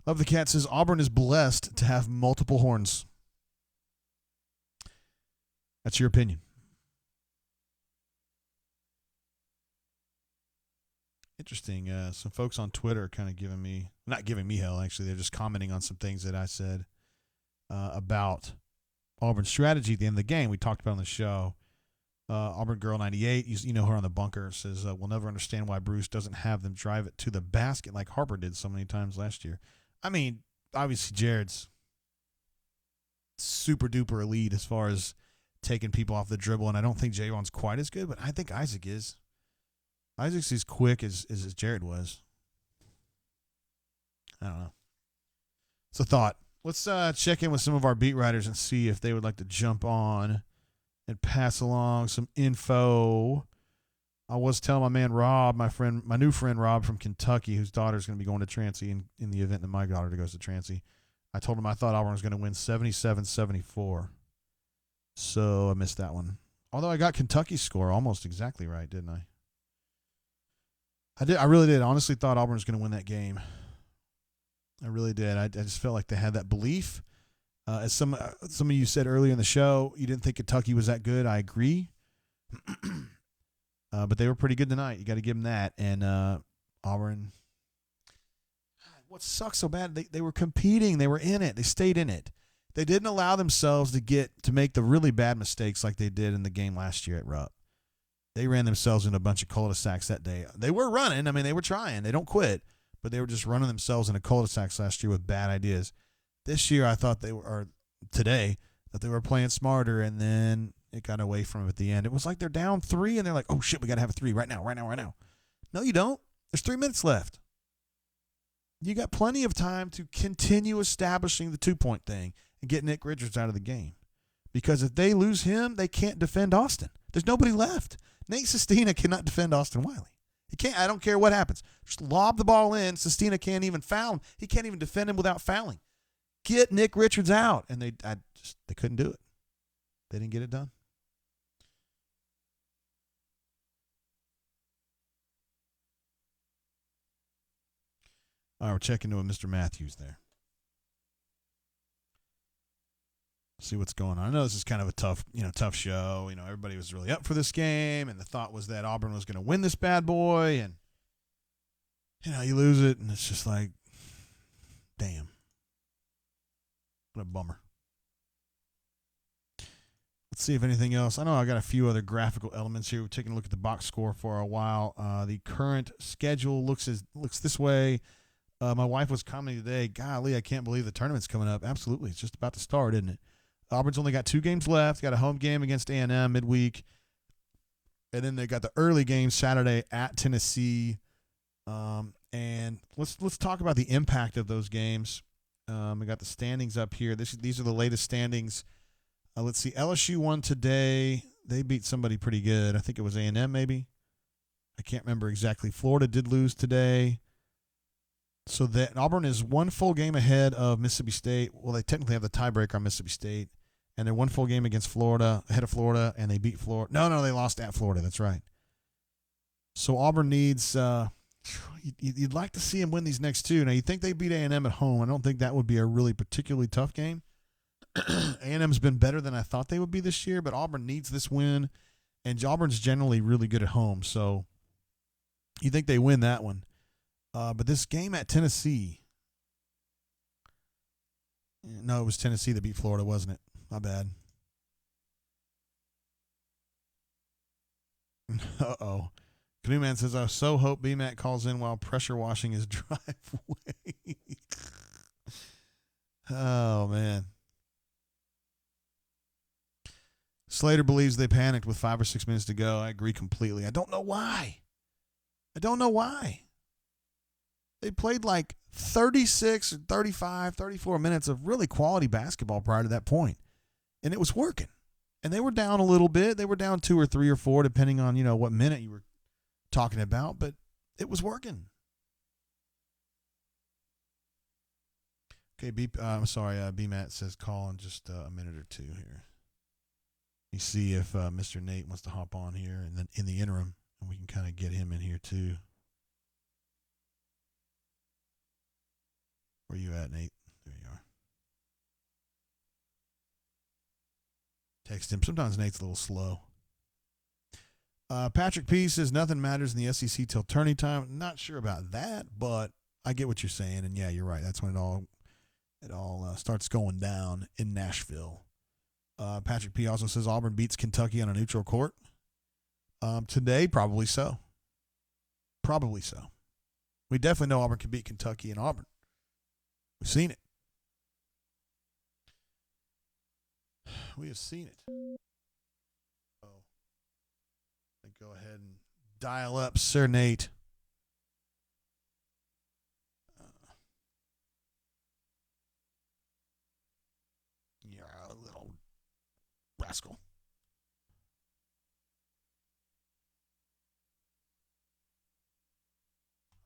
Love the Cat says Auburn is blessed to have multiple horns. That's your opinion. Interesting. Some folks on Twitter are kind of not giving me hell, actually. They're just commenting on some things that I said about Auburn's strategy at the end of the game. We talked about on the show. Auburn Girl 98, you know her on the bunker, says, we'll never understand why Bruce doesn't have them drive it to the basket like Harper did so many times last year. I mean, obviously Jared's super duper elite as far as taking people off the dribble, and I don't think Javon's quite as good, but I think Isaac is. Isaac's as quick as Jared was. I don't know. It's a thought. Let's check in with some of our beat writers and see if they would like to jump on and pass along some info. I was telling my man Rob, my new friend Rob from Kentucky, whose daughter's going to be going to Trancey in the event that my daughter goes to Trancey. I told him I thought Auburn was going to win 77-74. So I missed that one. Although I got Kentucky's score almost exactly right, didn't I? I really did. I honestly thought Auburn was going to win that game. I really did. I just felt like they had that belief. As some of you said earlier in the show, you didn't think Kentucky was that good. I agree. But they were pretty good tonight. You got to give them that. And Auburn, what sucks so bad, they were competing. They were in it. They stayed in it. They didn't allow themselves to make the really bad mistakes like they did in the game last year at Rupp. They ran themselves into a bunch of cul-de-sacs that day. They were running. I mean, they were trying. They don't quit. But they were just running themselves into cul-de-sacs last year with bad ideas. This year, I thought today, that they were playing smarter, and then it got away from them at the end. It was like they're down 3, and they're like, oh, shit, we got to have a 3 right now. No, you don't. There's 3 minutes left. You got plenty of time to continue establishing the 2-point thing and get Nick Richards out of the game. Because if they lose him, they can't defend Austin. There's nobody left. Nate Sestina cannot defend Austin Wiley. He can't. I don't care what happens. Just lob the ball in. Sestina can't even foul him. He can't even defend him without fouling. Get Nick Richards out. And they couldn't do it. They didn't get it done. All right, we're checking in with Mr. Matthews there. See what's going on. I know this is kind of a tough show. Everybody was really up for this game, and the thought was that Auburn was going to win this bad boy, and you lose it, and it's just like, damn, what a bummer. Let's see if anything else. I know I got a few other graphical elements here. We're taking a look at the box score for a while. The current schedule looks this way. My wife was commenting today, golly, I can't believe the tournament's coming up. Absolutely, it's just about to start, isn't it? Auburn's only got 2 games left. Got a home game against A&M midweek. And then they got the early game Saturday at Tennessee. And let's talk about the impact of those games. We got the standings up here. These are the latest standings. Let's see. LSU won today. They beat somebody pretty good. I think it was A&M maybe. I can't remember exactly. Florida did lose today. So that Auburn is 1 full game ahead of Mississippi State. Well, they technically have the tiebreaker on Mississippi State. and they're one full game against Florida, ahead of Florida, and they beat Florida. No, they lost at Florida. That's right. So Auburn needs you'd like to see them win these next two. Now, you think they beat A&M at home. I don't think that would be a really particularly tough game. A&M's been better than I thought they would be this year, but Auburn needs this win, and Auburn's generally really good at home. So you think they win that one. But this game at Tennessee, no, it was Tennessee that beat Florida, wasn't it? My bad. Uh-oh. Canoe Man says, I so hope BMAC calls in while pressure washing his driveway. Oh, man. Slater believes they panicked with 5 or 6 minutes to go. I agree completely. I don't know why. They played like 36 or 35, 34 minutes of really quality basketball prior to that point, and it was working. And they were down a little bit. They were down 2 or 3 or 4, depending on, what minute you were talking about, but it was working. Okay, I'm sorry, BMAT says call in just a minute or two here. You see if Mr. Nate wants to hop on here, and then in the interim, and we can kind of get him in here too. Where you at, Nate? There you are. Text him. Sometimes Nate's a little slow. Patrick P says nothing matters in the SEC till tourney time. Not sure about that, but I get what you're saying, and yeah, you're right. That's when it all starts going down in Nashville. Patrick P also says Auburn beats Kentucky on a neutral court. Today, probably so. Probably so. We definitely know Auburn can beat Kentucky and Auburn. We've seen it. We have seen it. So, go ahead and dial up Sir Nate. You're a little rascal.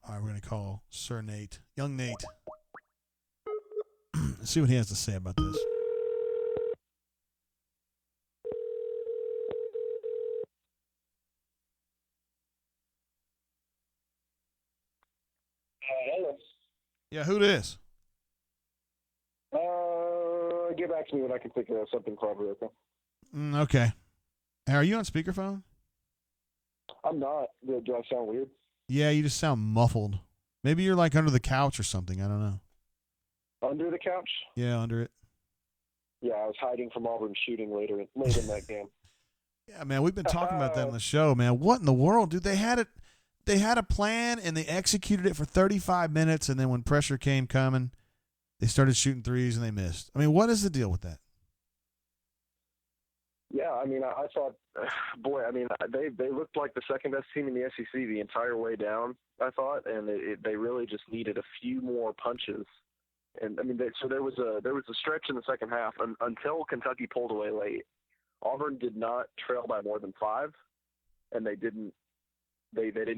All right, we're going to call Sir Nate, young Nate. Let's see what he has to say about this. Hello. Yeah, who this? Get back to me when I can think of something clever, okay? Okay. Hey, are you on speakerphone? I'm not. Do I sound weird? Yeah, you just sound muffled. Maybe you're like under the couch or something. I don't know. Under the couch? Yeah, under it. Yeah, I was hiding from Auburn shooting late in that game. Yeah, man, we've been talking about that on the show, man. What in the world, dude? They had a plan and they executed it for 35 minutes, and then when pressure came coming, they started shooting threes and they missed. I mean, what is the deal with that? Yeah, I mean, I thought, boy, I mean, they looked like the second best team in the SEC the entire way down, I thought, and they really just needed a few more punches. And I mean, so there was a stretch in the second half until Kentucky pulled away late. Auburn did not trail by more than 5, and they didn't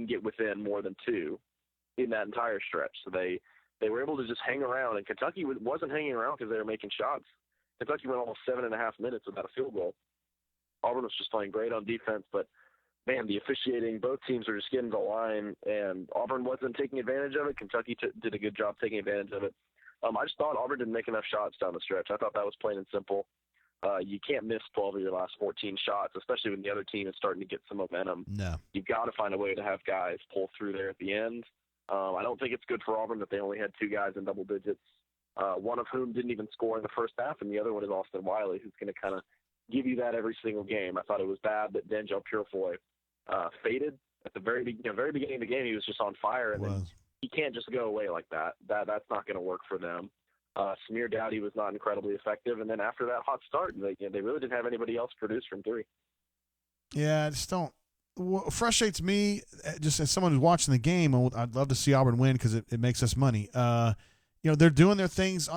get within more than 2 in that entire stretch. So they were able to just hang around, and Kentucky wasn't hanging around because they were making shots. Kentucky went almost 7.5 minutes without a field goal. Auburn was just playing great on defense, but man, the officiating, both teams were just getting to the line, and Auburn wasn't taking advantage of it. Kentucky did a good job taking advantage of it. I just thought Auburn didn't make enough shots down the stretch. I thought that was plain and simple. You can't miss 12 of your last 14 shots, especially when the other team is starting to get some momentum. No. You've got to find a way to have guys pull through there at the end. I don't think it's good for Auburn that they only had 2 guys in double digits, one of whom didn't even score in the first half, and the other one is Austin Wiley, who's going to kind of give you that every single game. I thought it was bad that Denzel Purefoy faded at the very beginning of the game. He was just on fire, and then he can't just go away like that. That's not going to work for them. Samir Dowdy was not incredibly effective, and then after that hot start, they really didn't have anybody else produce from 3. Yeah, I just don't. What frustrates me, just as someone who's watching the game, I'd love to see Auburn win because it makes us money. They're doing their things.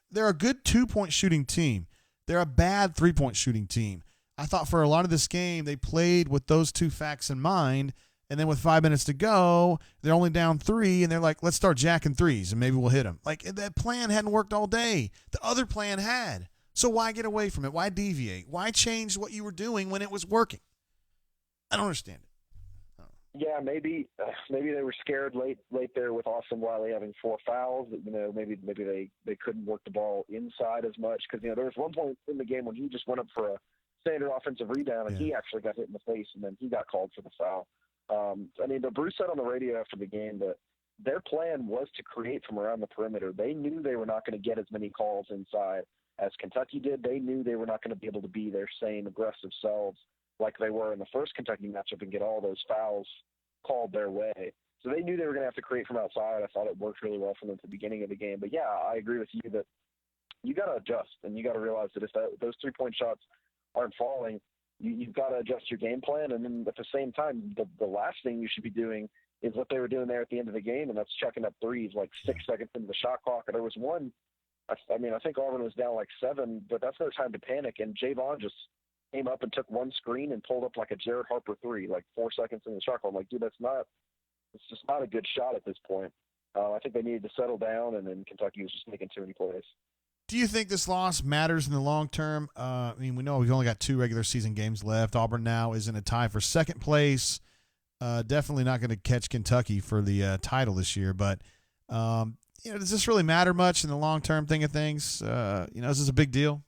They're a good 2-point shooting team. They're a bad 3-point shooting team. I thought for a lot of this game, they played with those 2 facts in mind, and then with 5 minutes to go, they're only down 3, and they're like, let's start jacking threes, and maybe we'll hit them. Like, that plan hadn't worked all day. The other plan had. So why get away from it? Why deviate? Why change what you were doing when it was working? I don't understand it. Yeah, maybe they were scared late there with Austin Wiley having 4 fouls. Maybe they couldn't work the ball inside as much because there was one point in the game when he just went up for a standard offensive rebound and he actually got hit in the face and then he got called for the foul. But Bruce said on the radio after the game that their plan was to create from around the perimeter. They knew they were not going to get as many calls inside as Kentucky did. They knew they were not going to be able to be their same aggressive selves like they were in the first Kentucky matchup and get all those fouls called their way. So they knew they were going to have to create from outside. I thought it worked really well for them at the beginning of the game. But, yeah, I agree with you that you got to adjust, and you got to realize that if those three-point shots aren't falling, you've got to adjust your game plan. And then at the same time, the last thing you should be doing is what they were doing there at the end of the game, and that's chucking up threes like 6 seconds into the shot clock. And there was one, I think Auburn was down like 7, but that's no time to panic. And Javon just came up and took one screen and pulled up like a Jared Harper 3, like 4 seconds in the shot clock. I'm like, dude, it's just not a good shot at this point. I think they needed to settle down, and then Kentucky was just making too many plays. Do you think this loss matters in the long term? We know we've only got 2 regular season games left. Auburn now is in a tie for second place. Definitely not going to catch Kentucky for the title this year. But, does this really matter much in the long-term thing of things? Is this a big deal?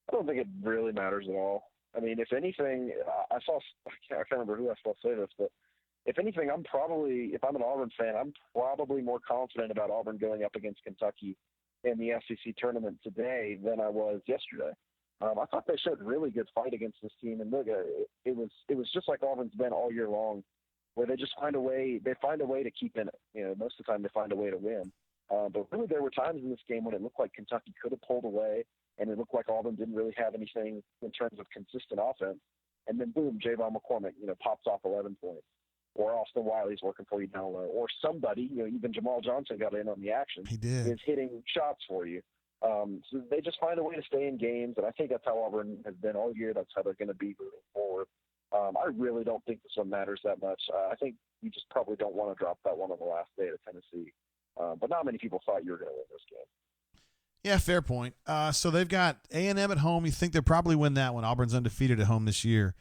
I don't think it really matters at all. I mean, if anything, I can't remember who I saw say this, but if anything, if I'm an Auburn fan, I'm probably more confident about Auburn going up against Kentucky in the SEC tournament today than I was yesterday. I thought they showed really good fight against this team, and look, it was just like Auburn's been all year long, where they just find a way to keep in it. Most of the time they find a way to win. But really, there were times in this game when it looked like Kentucky could have pulled away, and it looked like Auburn didn't really have anything in terms of consistent offense. And then boom, Javon McCormick, pops off 11 points. Or Austin Wiley's working for you down low, or somebody, even Jamal Johnson got in on the action. He did. Is hitting shots for you. So they just find a way to stay in games, and I think that's how Auburn has been all year. That's how they're going to be moving forward. I really don't think this one matters that much. I think you just probably don't want to drop that one on the last day to Tennessee. But not many people thought you were going to win this game. Yeah, fair point. So they've got A&M at home. You think they'll probably win that one. Auburn's undefeated at home this year,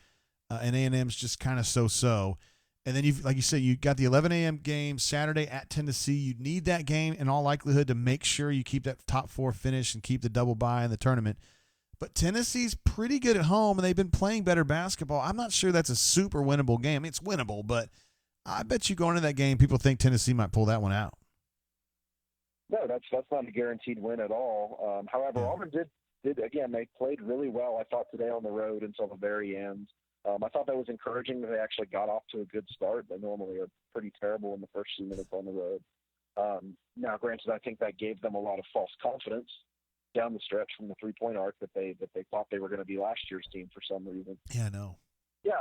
and A&M's just kind of so-so. And then, like you said, you got the 11 a.m. game Saturday at Tennessee. You need that game in all likelihood to make sure you keep that top 4 finish and keep the double bye in the tournament. But Tennessee's pretty good at home, and they've been playing better basketball. I'm not sure that's a super winnable game. It's winnable, but I bet you going into that game, people think Tennessee might pull that one out. No, that's not a guaranteed win at all. However, Auburn did again. They played really well, I thought, today on the road until the very end. I thought that was encouraging that they actually got off to a good start. They normally are pretty terrible in the first few minutes on the road. Now, granted, I think that gave them a lot of false confidence down the stretch from the three-point arc that they thought they were going to be last year's team for some reason. Yeah, I know. Yeah,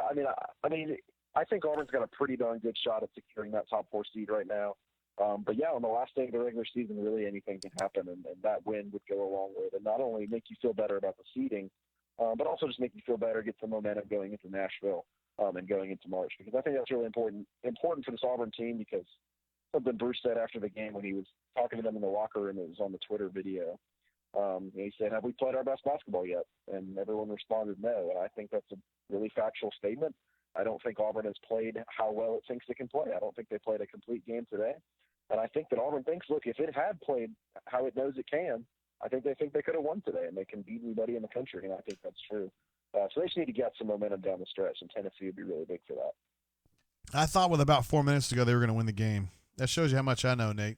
I think Auburn's got a pretty darn good shot at securing that top 4 seed right now. But yeah, on the last day of the regular season, really anything can happen, and that win would go a long way to not only make you feel better about the seeding, but also just make you feel better, get some momentum going into Nashville and going into March. Because I think that's really important for this Auburn team, because something Bruce said after the game when he was talking to them in the locker room, it was on the Twitter video. He said, "Have we played our best basketball yet?" And everyone responded no. And I think that's a really factual statement. I don't think Auburn has played how well it thinks it can play. I don't think they played a complete game today. And I think that Auburn thinks, look, if it had played how it knows it can, I think they could have won today, and they can beat anybody in the country, and I think that's true. So they just need to get some momentum down the stretch, and Tennessee would be really big for that. I thought with about 4 minutes to go they were going to win the game. That shows you how much I know, Nate.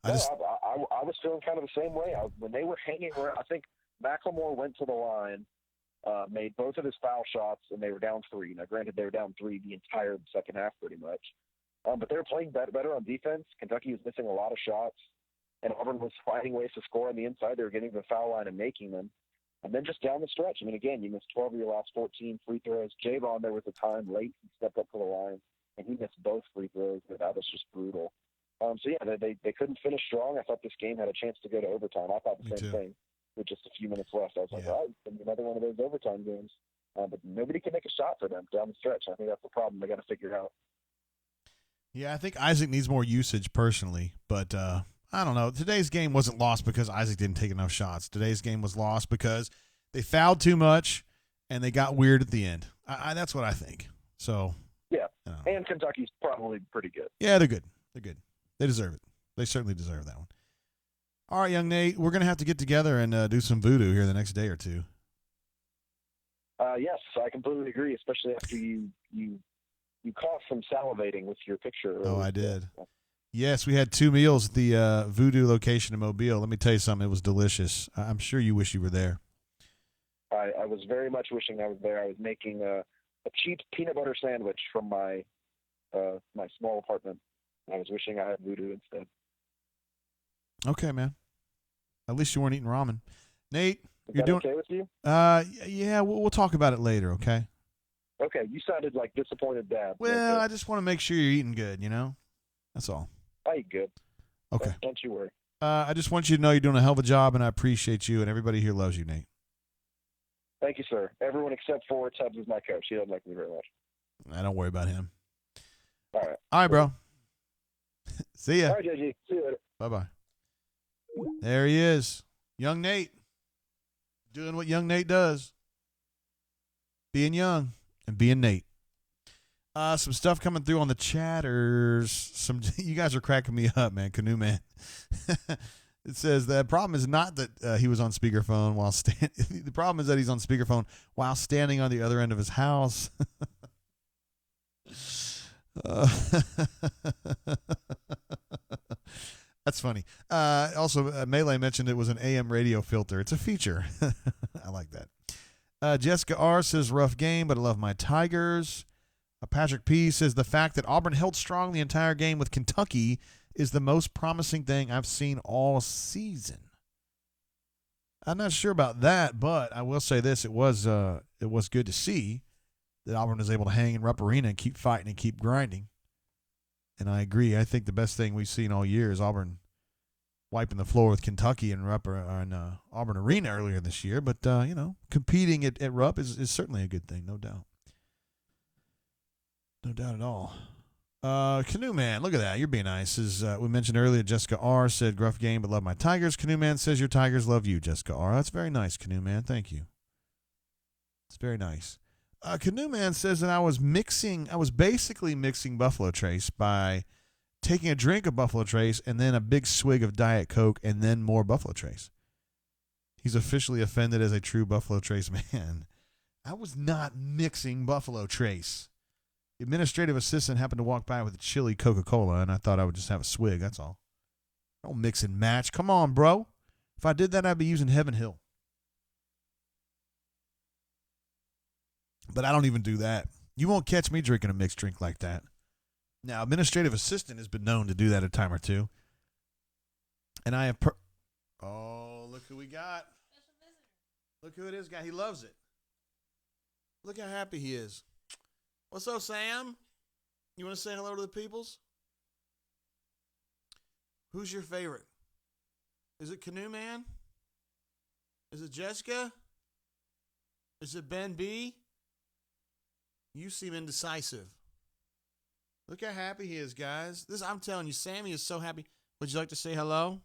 I was feeling kind of the same way. When they were hanging around, I think McLemore went to the line, made both of his foul shots, and they were down 3. Now, granted, they were down 3 the entire second half pretty much. But they were playing better on defense. Kentucky was missing a lot of shots, and Auburn was finding ways to score on the inside. They were getting to the foul line and making them. And then just down the stretch, again, you missed 12 of your last 14 free throws. Javon, there was a time late, he stepped up to the line, and he missed both free throws. That was just brutal. So, yeah, they couldn't finish strong. I thought this game had a chance to go to overtime. I thought the same thing with just a few minutes left. I was like, all right, it's another one of those overtime games. But nobody can make a shot for them down the stretch. I think that's the problem they got to figure out. Yeah, I think Isaac needs more usage personally, but I don't know. Today's game wasn't lost because Isaac didn't take enough shots. Today's game was lost because they fouled too much and they got weird at the end. That's what I think. So yeah, and Kentucky's probably pretty good. Yeah, they're good. They're good. They deserve it. They certainly deserve that one. All right, young Nate, we're gonna have to get together and do some voodoo here the next day or two. Yes, I completely agree. Especially after you caused some salivating with your picture. Oh, I did. Yes, we had 2 meals at the voodoo location in Mobile. Let me tell you something. It was delicious. I'm sure you wish you were there. I was very much wishing I was there. I was making a cheap peanut butter sandwich from my small apartment. I was wishing I had voodoo instead. Okay, man. At least you weren't eating ramen. Nate, Is that okay with you? Yeah, we'll talk about it later, okay? Okay, you sounded like disappointed dad. Well, Okay. I just want to make sure you're eating good, you know? That's all. I eat good. Okay. Don't you worry. I just want you to know you're doing a hell of a job, and I appreciate you, and everybody here loves you, Nate. Thank you, sir. Everyone except for Tubbs is my coach. He doesn't like me very much. Don't worry about him. All right. All right, bro. See ya. All right, JG. See you later. Bye-bye. There he is. Young Nate. Doing what young Nate does. Being young and being Nate. Some stuff coming through on the chatters. You guys are cracking me up, man. Canoe Man. It says the problem is not that he was on speakerphone while the problem is that he's on speakerphone while standing on the other end of his house. That's funny. Also, Melee mentioned it was an AM radio filter. It's a feature. I like that. Jessica R. says, rough game, but I love my Tigers. Patrick P. says, the fact that Auburn held strong the entire game with Kentucky is the most promising thing I've seen all season. I'm not sure about that, but I will say this. It was good to see that Auburn was able to hang in Rupp Arena and keep fighting and keep grinding. And I agree. I think the best thing we've seen all year is Auburn wiping the floor with Kentucky and Auburn Arena earlier this year. But, competing at Rupp is certainly a good thing, no doubt. No doubt at all. Canoe Man, look at that. You're being nice. As we mentioned earlier, Jessica R. said, gruff game, but love my Tigers. Canoe Man says, your Tigers love you, Jessica R. That's very nice, Canoe Man. Thank you. It's very nice. Canoe Man says that I was basically mixing Buffalo Trace by taking a drink of Buffalo Trace and then a big swig of Diet Coke and then more Buffalo Trace. He's officially offended as a true Buffalo Trace man. I was not mixing Buffalo Trace. The administrative assistant happened to walk by with a chili Coca-Cola, and I thought I would just have a swig, that's all. Don't mix and match. Come on, bro. If I did that, I'd be using Heaven Hill. But I don't even do that. You won't catch me drinking a mixed drink like that. Now, administrative assistant has been known to do that a time or two. And I have oh, look who we got. Look who it is, guy. He loves it. Look how happy he is. What's up, Sam? You want to say hello to the peoples? Who's your favorite? Is it Canoe Man? Is it Jessica? Is it Ben B? You seem indecisive. Look how happy he is, guys. I'm telling you, Sammy is so happy. Would you like to say hello?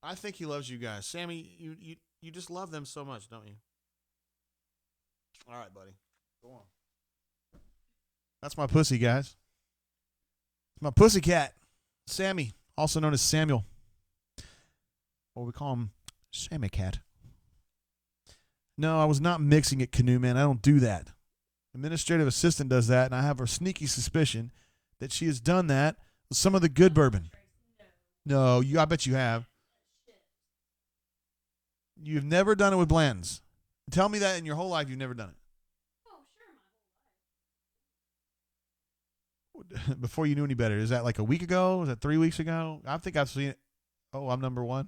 I think he loves you guys. Sammy, you just love them so much, don't you? All right, buddy. Go on. That's my pussy, guys. It's my pussy cat. Sammy, also known as Samuel. Or we call him Sammy Cat. No, I was not mixing it, Canoe Man. I don't do that. Administrative assistant does that, and I have a sneaky suspicion that she has done that with some of the good bourbon. No, I bet you have. You've never done it with Blanton's. Tell me that in your whole life you've never done it. Oh, sure, my whole life. Before you knew any better. Is that like a week ago? Is that 3 weeks ago? I think I've seen it. Oh, I'm number one?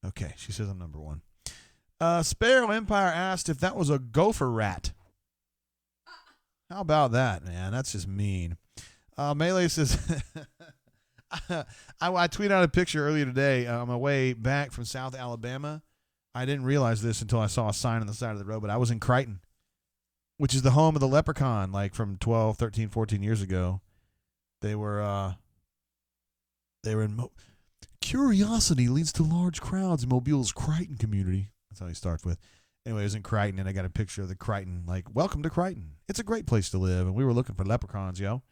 Okay, she says I'm number one. Sparrow Empire asked if that was a gopher rat. How about that, man? That's just mean. Melee says, I tweeted out a picture earlier today on my way back from South Alabama. I didn't realize this until I saw a sign on the side of the road, but I was in Crichton, which is the home of the Leprechaun, like from 12, 13, 14 years ago. They were in curiosity leads to large crowds in Mobile's Crichton community. That's how he starts with. Anyway, it was in Crichton, and I got a picture of the Crichton, like, welcome to Crichton. It's a great place to live, and we were looking for leprechauns, yo.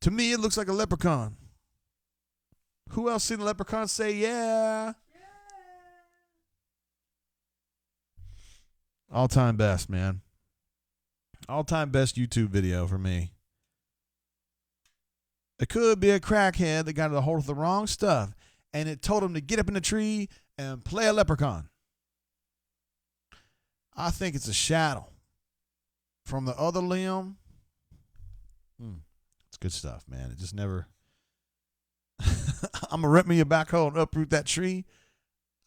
To me, it looks like a leprechaun. Who else seen a leprechaun say yeah? All-time best, man. All-time best YouTube video for me. It could be a crackhead that got a hold of the wrong stuff, and it told him to get up in the tree and play a leprechaun. I think it's a shadow from the other limb. It's good stuff, man. It just never. I'm going to rent me a backhoe and uproot that tree.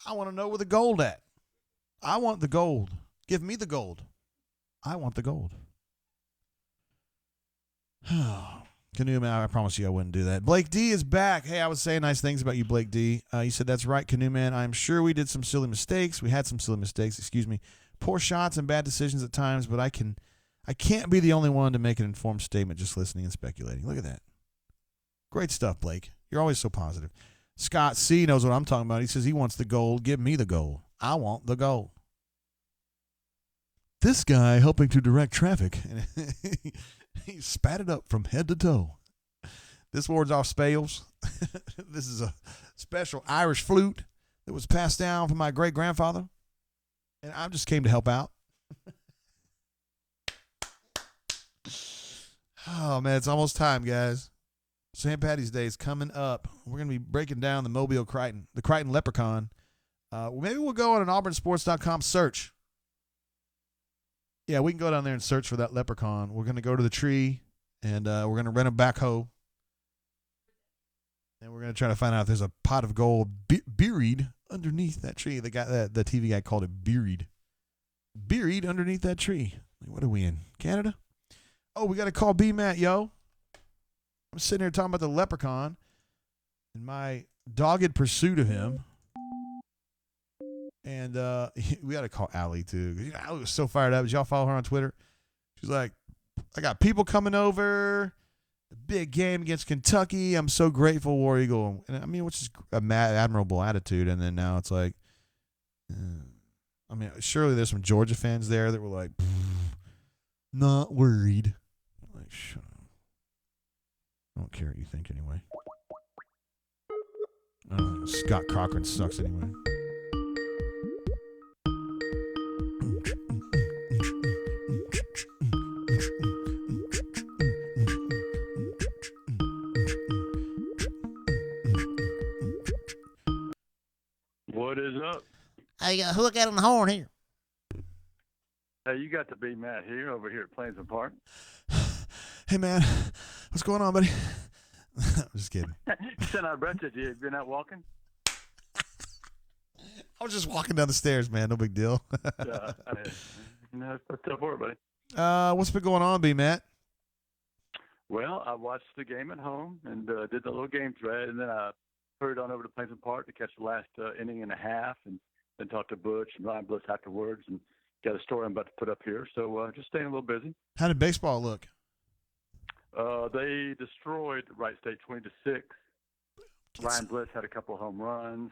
I want to know where the gold at. I want the gold. Give me the gold. I want the gold. Canoe Man, I promise you I wouldn't do that. Blake D is back. Hey, I was saying nice things about you, Blake D. You said, that's right, Canoe Man. I'm sure we did some silly mistakes. We had some silly mistakes, excuse me. Poor shots and bad decisions at times, but I can't be the only one to make an informed statement just listening and speculating. Look at that. Great stuff, Blake. You're always so positive. Scott C knows what I'm talking about. He says he wants the gold. Give me the gold. I want the gold. This guy helping to direct traffic. He spat it up from head to toe. This ward's off Spales. This is a special Irish flute that was passed down from my great-grandfather. And I just came to help out. Oh, man, it's almost time, guys. St. Patty's Day is coming up. We're going to be breaking down the Mobile Crichton, the Crichton Leprechaun. Maybe we'll go on an auburnsports.com search. Yeah, we can go down there and search for that leprechaun. We're going to go to the tree, and we're going to rent a backhoe. And we're going to try to find out if there's a pot of gold buried underneath that tree. The TV guy called it buried. Buried underneath that tree. What are we in? Canada? Oh, we got to call B-Matt, yo. I'm sitting here talking about the leprechaun and my dogged pursuit of him. And we got to call Allie, too. You know, Allie was so fired up. Did y'all follow her on Twitter? She's like, I got people coming over. A big game against Kentucky. I'm so grateful, War Eagle. And I mean, which is a admirable attitude. And then now it's like, I mean, surely there's some Georgia fans there that were like, not worried. Like, shut up. I don't care what you think anyway. Scott Cochran sucks anyway. What is up? Hey, who I got on the horn here? Hey, you got to be Matt here over here at Plains and Park. Hey, man. What's going on, buddy? I'm just kidding. You said I breathed you. Have you been out walking? I was just walking down the stairs, man. No big deal. No, that's tough work, buddy. What's been going on, B-Matt? Well, I watched the game at home and did the little game thread, and then I hurried on over to Plains and Park to catch the last inning and a half, and then talked to Butch and Ryan Bliss afterwards, and got a story I'm about to put up here. So just staying a little busy. How did baseball look? They destroyed Wright State 20-6. Ryan Bliss had a couple of home runs.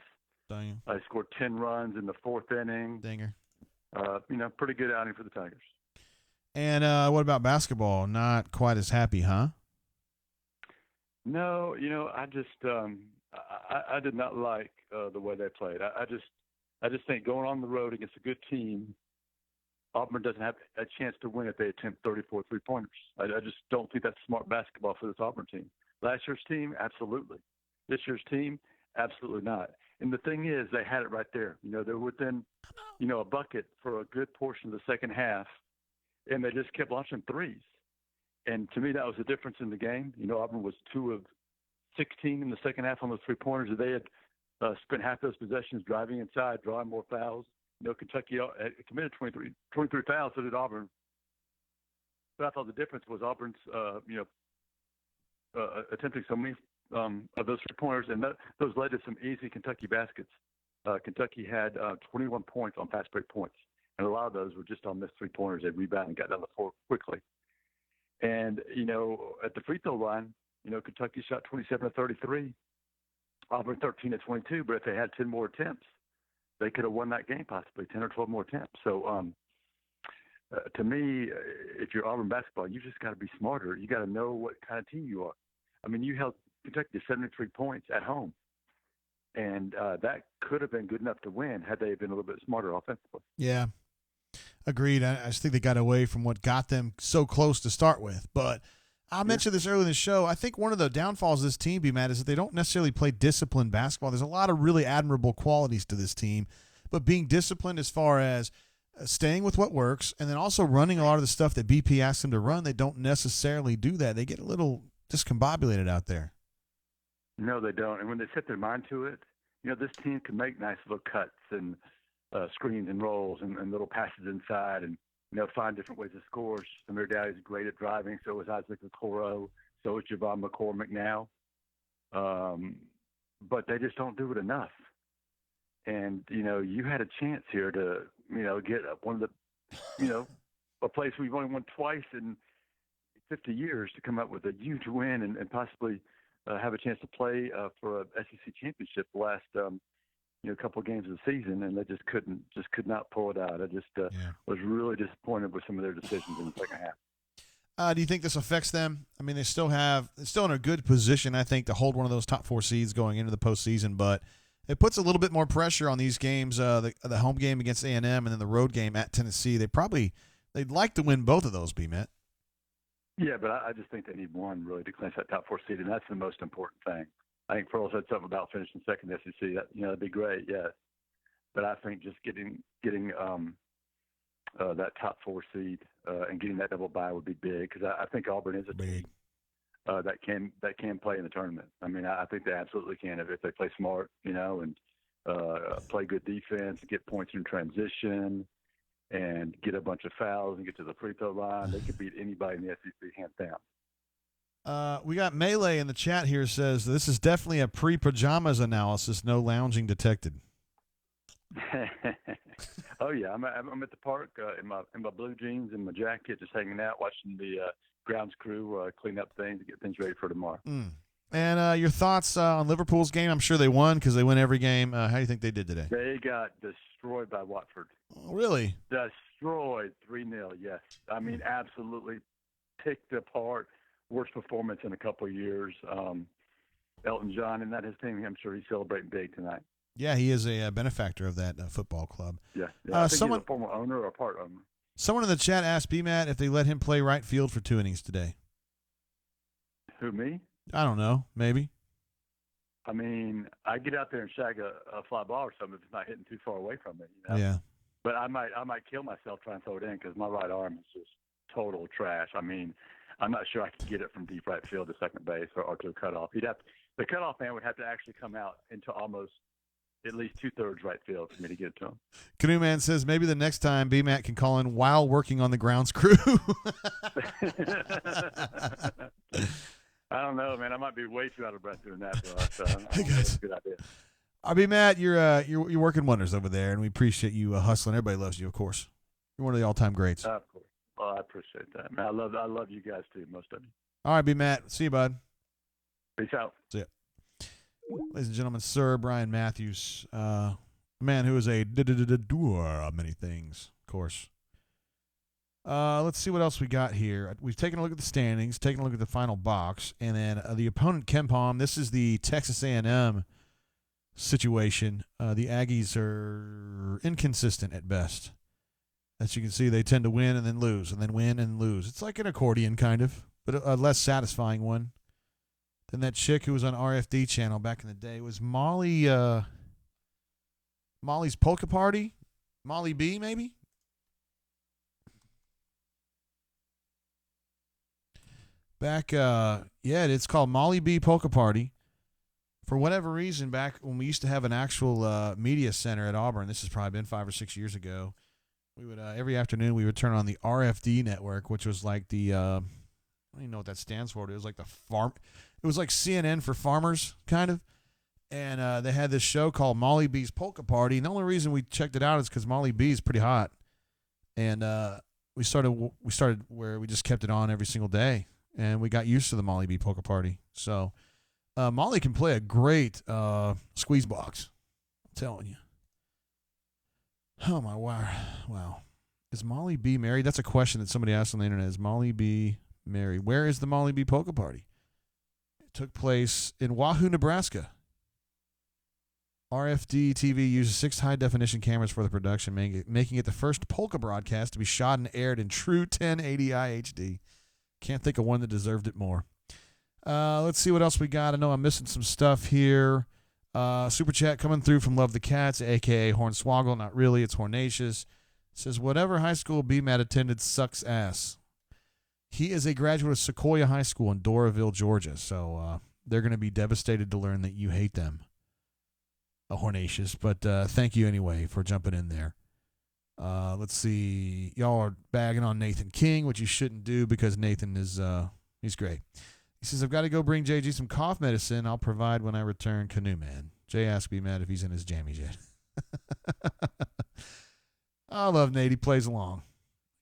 Dang. I scored 10 runs in the fourth inning. Dinger. Pretty good outing for the Tigers. And what about basketball? Not quite as happy, huh? No, I just I did not like the way they played. I just think going on the road against a good team, Auburn doesn't have a chance to win if they attempt 34 three-pointers. I just don't think that's smart basketball for this Auburn team. Last year's team, absolutely. This year's team, absolutely not. And the thing is, they had it right there. They were within, a bucket for a good portion of the second half, and they just kept launching threes. And to me, that was the difference in the game. Auburn was 2 of 16 in the second half on those three-pointers. They had spent half those possessions driving inside, drawing more fouls. Kentucky committed 23 fouls, so did Auburn. But I thought the difference was Auburn's, attempting so many of those three-pointers, and those led to some easy Kentucky baskets. Kentucky had 21 points on fast break points, and a lot of those were just on missed three-pointers. They rebounded and got down the floor quickly. And, at the free throw line, Kentucky shot 27 of 33, Auburn 13 of 22. But if they had 10 more attempts, they could have won that game possibly, 10 or 12 more attempts. So to me, if you're Auburn basketball, you just got to be smarter. You got to know what kind of team you are. I mean, you held Kentucky to 73 points at home, and that could have been good enough to win had they been a little bit smarter offensively. Yeah, agreed. I just think they got away from what got them so close to start with. But I mentioned this earlier in the show. I think one of the downfalls of this team, B-Matt, is that they don't necessarily play disciplined basketball. There's a lot of really admirable qualities to this team, but being disciplined as far as staying with what works and then also running a lot of the stuff that BP asks them to run, they don't necessarily do that. They get a little discombobulated out there. No, they don't. And when they set their mind to it, this team can make nice little cuts and screens and rolls and little passes inside and, find different ways to score. Samir Dowdy's great at driving. So is Isaac Okoro. So is Javon McCormick now. But they just don't do it enough. And, you had a chance here to, get one of the, a place we've only won twice in 50 years to come up with a huge win and possibly have a chance to play for a SEC championship the last, couple of games of the season, and they just could not pull it out. I just was really disappointed with some of their decisions in the second half. Do you think this affects them? I mean, they're still in a good position, I think, to hold one of those top 4 seeds going into the postseason, but it puts a little bit more pressure on these games, the home game against A&M and then the road game at Tennessee. They'd like to win both of those, B-Met. Yeah, but I just think they need one really to clinch that top 4 seed, and that's the most important thing. I think Pearl said something about finishing second in the SEC. That'd be great, yes. But I think just getting that top 4 seed and getting that double bye would be big because I think Auburn is a team that can play in the tournament. I mean, I think they absolutely can if they play smart, and play good defense, get points in transition, and get a bunch of fouls and get to the free throw line. They could beat anybody in the SEC hands down. We got Melee in the chat here says this is definitely a pre-pajamas analysis, no lounging detected. Oh yeah, I'm at the park in my blue jeans and my jacket, just hanging out, watching the grounds crew clean up things and get things ready for tomorrow. And your thoughts on Liverpool's game? I'm sure they won because they win every game. How do you think they did today? They got destroyed by Watford. Oh, really? Destroyed 3-0. Yes, I mean absolutely picked apart. Worst performance in a couple of years. Elton John and that his team, I'm sure he's celebrating big tonight. Yeah, he is a benefactor of that football club. Yeah. I think he's a former owner or part owner. Someone in the chat asked B-Matt if they let him play right field for 2 innings today. Who, me? I don't know. Maybe. I mean, I get out there and shag a fly ball or something if it's not hitting too far away from it. Yeah. But I might kill myself trying to throw it in because my right arm is just total trash. I mean, I'm not sure I could get it from deep right field to second base or to a cutoff. The cutoff man would have to actually come out into almost at least 2/3 right field for me to get it to him. Canoe Man says maybe the next time B-Matt can call in while working on the grounds crew. I don't know, man. I might be way too out of breath doing that, but I don't know. It's a good idea. B-Matt, you're working wonders over there, and we appreciate you hustling. Everybody loves you, of course. You're one of the all-time greats. Of course. Well, I appreciate that, man. I love you guys too, most of you. All right, B-Matt. See you, bud. Peace out. See ya. Ladies and gentlemen, Sir Brian Matthews, a man who is a doer of many things, of course. Let's see what else we got here. We've taken a look at the standings, taken a look at the final box, and then the opponent, KenPom. This is the Texas A&M situation. The Aggies are inconsistent at best. As you can see, they tend to win and then lose, and then win and lose. It's like an accordion, kind of, but a less satisfying one than that chick who was on RFD channel back in the day. It was Molly's Polka Party? Molly B, maybe? It's called Molly B Polka Party. For whatever reason, back when we used to have an actual media center at Auburn, this has probably been 5 or 6 years ago, we would every afternoon we would turn on the RFD network, which was like the I don't even know what that stands for. It was like it was like CNN for farmers, kind of. And they had this show called Molly B's Polka Party. And the only reason we checked it out is because Molly B is pretty hot. And we started where we just kept it on every single day. and we got used to the Molly B Polka Party. So Molly can play a great squeeze box. I'm telling you. Oh, my wow. Is Molly B married? That's a question that somebody asked on the internet. Is Molly B married? Where is the Molly B Polka Party? It took place in Wahoo, Nebraska. RFD TV uses 6 high-definition cameras for the production, making it the first polka broadcast to be shot and aired in true 1080i HD. Can't think of one that deserved it more. Let's see what else we got. I know I'm missing some stuff here. Super chat coming through from Love the Cats, a.k.a. Hornswoggle. Not really. It's Hornatius. It says, whatever high school BMAT attended sucks ass. He is a graduate of Sequoia High School in Doraville, Georgia. So they're going to be devastated to learn that you hate them. Hornatius, but thank you anyway for jumping in there. Let's see. Y'all are bagging on Nathan King, which you shouldn't do because Nathan is he's great. He says, I've got to go bring JG some cough medicine. I'll provide when I return. Canoe Man. Jay asked me, Matt, if he's in his jammies yet. I love Nate. He plays along.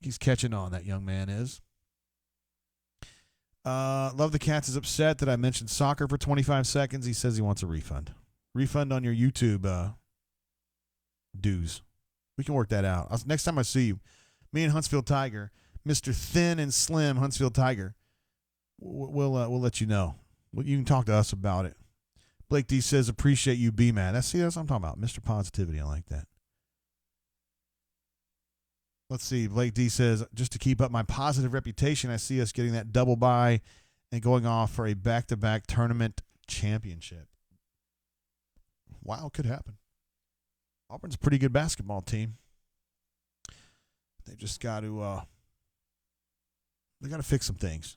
He's catching on, that young man is. Love the Cats is upset that I mentioned soccer for 25 seconds. He says he wants a refund. Refund on your YouTube dues. We can work that out. Next time I see you, me and Huntsville Tiger, Mr. Thin and Slim Huntsville Tiger, we'll let you know. You can talk to us about it. Blake D says, appreciate you, B-Man. That's what I'm talking about. Mr. Positivity. I like that. Let's see. Blake D says, just to keep up my positive reputation, I see us getting that double bye and going off for a back-to-back tournament championship. Wow, it could happen. Auburn's a pretty good basketball team. They just got to fix some things.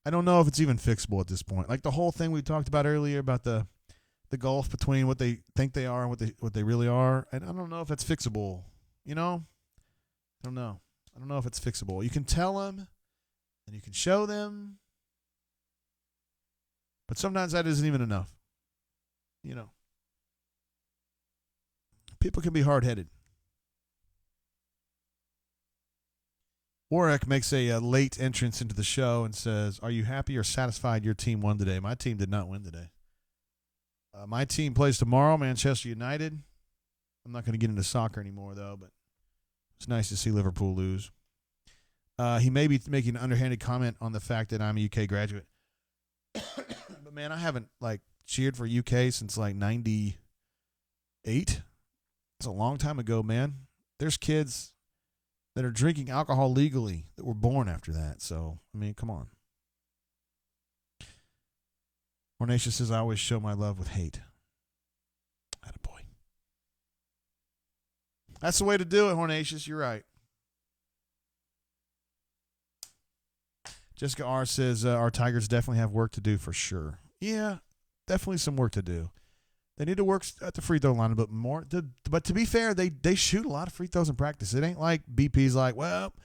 I don't know if it's even fixable at this point. Like the whole thing we talked about earlier about the gulf between what they think they are and what they really are. And I don't know if it's fixable. You know? I don't know. I don't know if it's fixable. You can tell them and you can show them. But sometimes that isn't even enough. You know. People can be hard-headed. Warwick makes a late entrance into the show and says, are you happy or satisfied your team won today? My team did not win today. My team plays tomorrow, Manchester United. I'm not going to get into soccer anymore, though, but it's nice to see Liverpool lose. He may be making an underhanded comment on the fact that I'm a UK graduate. But, man, I haven't, cheered for UK since, 98. It's a long time ago, man. There's kids that are drinking alcohol legally that were born after that. So, I mean, come on. Hornatius says, I always show my love with hate. Attaboy. That's the way to do it, Hornatius. You're right. Jessica R. says, our Tigers definitely have work to do for sure. Yeah, definitely some work to do. They need to work at the free throw line a bit more. But to be fair, they shoot a lot of free throws in practice. It ain't like BP's like, well,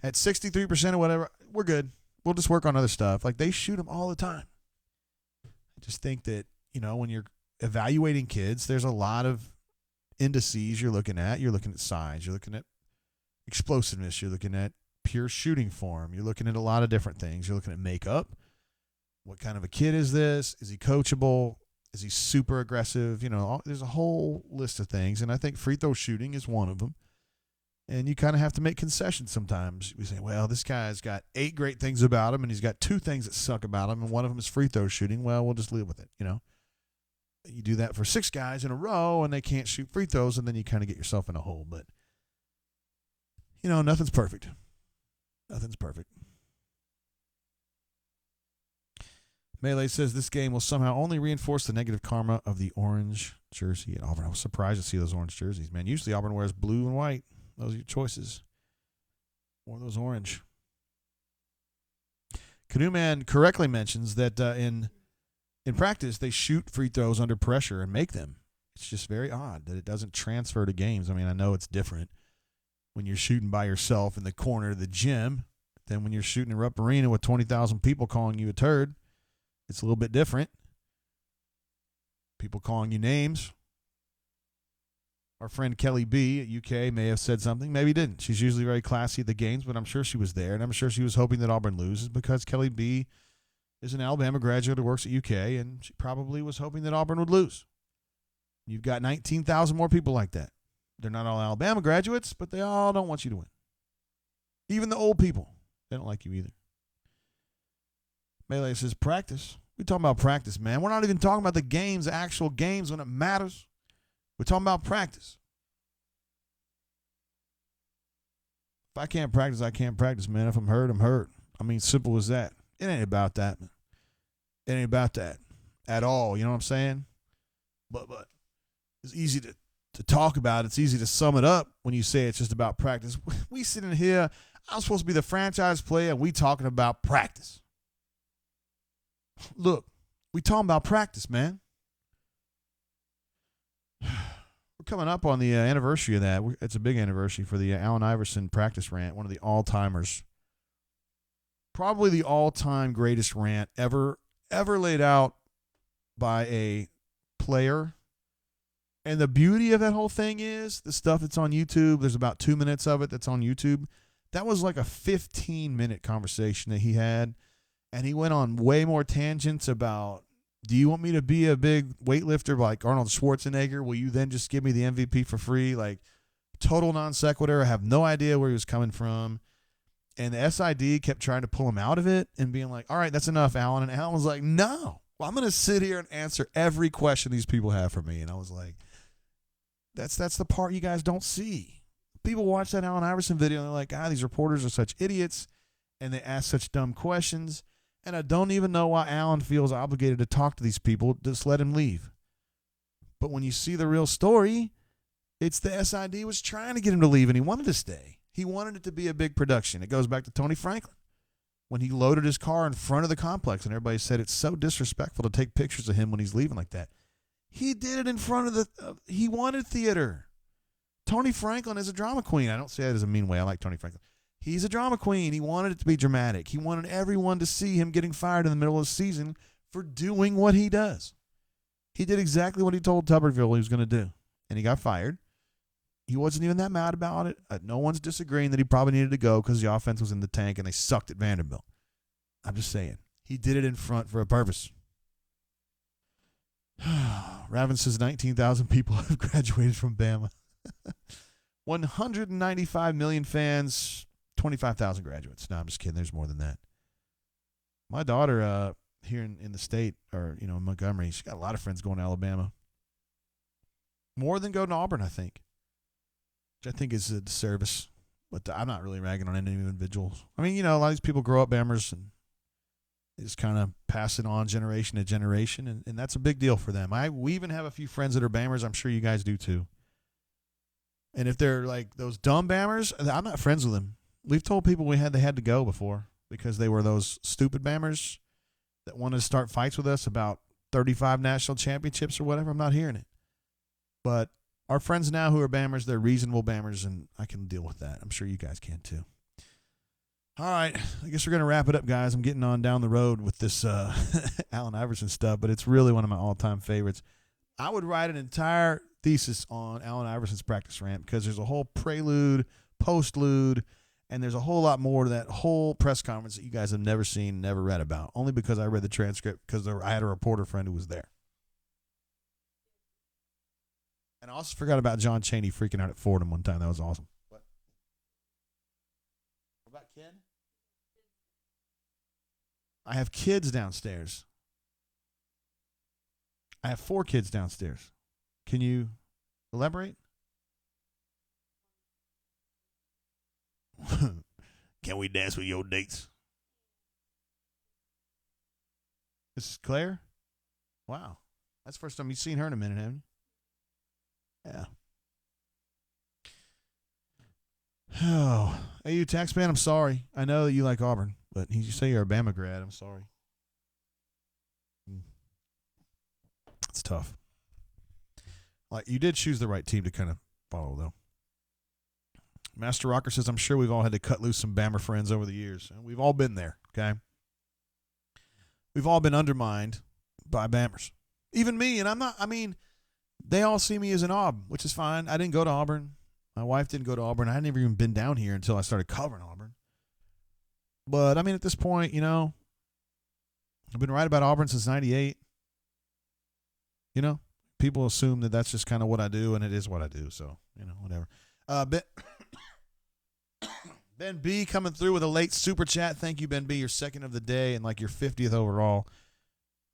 at 63% or whatever, we're good. We'll just work on other stuff. They shoot them all the time. I just think that, when you're evaluating kids, there's a lot of indices you're looking at. You're looking at size. You're looking at explosiveness. You're looking at pure shooting form. You're looking at a lot of different things. You're looking at makeup. What kind of a kid is this? Is he coachable? Is he super aggressive? There's a whole list of things, and I think free throw shooting is one of them. And you kind of have to make concessions sometimes. We say, well, this guy's got 8 great things about him, and he's got 2 things that suck about him, and one of them is free throw shooting. Well, we'll just live with it, You do that for 6 guys in a row, and they can't shoot free throws, and then you kind of get yourself in a hole. But, nothing's perfect. Nothing's perfect. Melee says this game will somehow only reinforce the negative karma of the orange jersey at Auburn. I was surprised to see those orange jerseys, man. Usually Auburn wears blue and white. Those are your choices. Or those orange. Canoe Man correctly mentions that in practice they shoot free throws under pressure and make them. It's just very odd that it doesn't transfer to games. I mean, I know it's different when you're shooting by yourself in the corner of the gym than when you're shooting in Rupp Arena with 20,000 people calling you a turd. It's a little bit different. People calling you names. Our friend Kelly B at UK may have said something. Maybe didn't. She's usually very classy at the games, but I'm sure she was there, and I'm sure she was hoping that Auburn loses because Kelly B is an Alabama graduate who works at UK, and she probably was hoping that Auburn would lose. You've got 19,000 more people like that. They're not all Alabama graduates, but they all don't want you to win. Even the old people, they don't like you either. Melee says, practice. We're talking about practice, man. We're not even talking about the games, the actual games when it matters. We're talking about practice. If I can't practice, I can't practice, man. If I'm hurt, I'm hurt. I mean, simple as that. It ain't about that, man. It ain't about that at all. You know what I'm saying? But it's easy to talk about. It's easy to sum it up when you say it's just about practice. We sitting here, I'm supposed to be the franchise player, and we talking about practice. Look, we talking about practice, man. We're coming up on the anniversary of that. It's a big anniversary for the Allen Iverson practice rant, one of the all-timers. Probably the all-time greatest rant ever laid out by a player. And the beauty of that whole thing is the stuff that's on YouTube, there's about 2 minutes of it that's on YouTube. That was like a 15-minute conversation that he had. And he went on way more tangents about, do you want me to be a big weightlifter like Arnold Schwarzenegger? Will you then just give me the MVP for free? Like, total non sequitur. I have no idea where he was coming from. And the SID kept trying to pull him out of it and being like, all right, that's enough, Alan. And Alan was like, no, well, I'm going to sit here and answer every question these people have for me. And I was like, that's the part you guys don't see. People watch that Allen Iverson video and they're like, these reporters are such idiots and they ask such dumb questions. And I don't even know why Allen feels obligated to talk to these people. Just let him leave. But when you see the real story, it's the SID was trying to get him to leave, and he wanted to stay. He wanted it to be a big production. It goes back to Tony Franklin when he loaded his car in front of the complex, and everybody said it's so disrespectful to take pictures of him when he's leaving like that. He did it in front of he wanted theater. Tony Franklin is a drama queen. I don't say that as a mean way. I like Tony Franklin. He's a drama queen. He wanted it to be dramatic. He wanted everyone to see him getting fired in the middle of the season for doing what he does. He did exactly what he told Tuberville he was going to do, and he got fired. He wasn't even that mad about it. No one's disagreeing that he probably needed to go because the offense was in the tank and they sucked at Vanderbilt. I'm just saying. He did it in front for a purpose. Raven says 19,000 people have graduated from Bama. 195 million fans, 25,000 graduates. No, I'm just kidding. There's more than that. My daughter here in the state, or in Montgomery, she's got a lot of friends going to Alabama. More than going to Auburn, I think. Which I think is a disservice. But I'm not really ragging on any individuals. I mean, a lot of these people grow up Bammers and they just kind of pass it on generation to generation, and that's a big deal for them. We even have a few friends that are Bammers. I'm sure you guys do too. And if they're like those dumb Bammers, I'm not friends with them. We've told people they had to go before because they were those stupid Bammers that wanted to start fights with us about 35 national championships or whatever. I'm not hearing it. But our friends now who are Bammers, they're reasonable Bammers, and I can deal with that. I'm sure you guys can too. All right, I guess we're going to wrap it up, guys. I'm getting on down the road with this Allen Iverson stuff, but it's really one of my all-time favorites. I would write an entire thesis on Allen Iverson's practice rant because there's a whole prelude, postlude, and there's a whole lot more to that whole press conference that you guys have never seen, never read about, only because I read the transcript because I had a reporter friend who was there. And I also forgot about John Chaney freaking out at Fordham one time. That was awesome. What about Ken? I have kids downstairs. I have 4 kids downstairs. Can you elaborate? Can we dance with your dates? This is Claire? Wow. That's the first time you've seen her in a minute, haven't you? Yeah. Oh, hey, you Taxman, I'm sorry. I know that you like Auburn, but you say you're a Bama grad. I'm sorry. It's tough. Like, you did choose the right team to kind of follow, though. Master Rocker says, I'm sure we've all had to cut loose some Bama friends over the years. And we've all been there, okay? We've all been undermined by Bammers. Even me, and I'm not, I mean, They all see me as an Aub, which is fine. I didn't go to Auburn. My wife didn't go to Auburn. I had never even been down here until I started covering Auburn. But, I mean, at this point, you know, I've been right about Auburn since 98. You know, people assume that that's just kind of what I do, and it is what I do. So, you know, whatever. Ben B coming through with a late super chat. Thank you, Ben B. You're second of the day and like your 50th overall.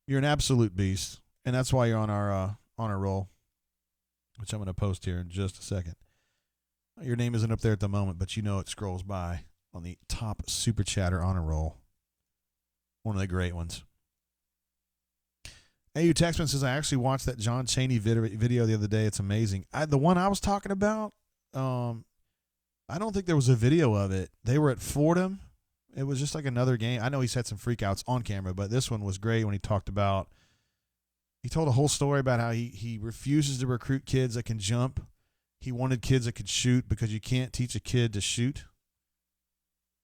You're an absolute beast, and that's why you're on our roll, which I'm going to post here in just a second. Your name isn't up there at the moment, but you know it scrolls by on the top super chatter honor roll. One of the great ones. AU Texman says, I actually watched that John Chaney video the other day. It's amazing. The one I was talking about, I don't think there was a video of it. They were at Fordham. It was just like another game. I know he's had some freakouts on camera, but this one was great when he talked about, he told a whole story about how he refuses to recruit kids that can jump. He wanted kids that could shoot because you can't teach a kid to shoot.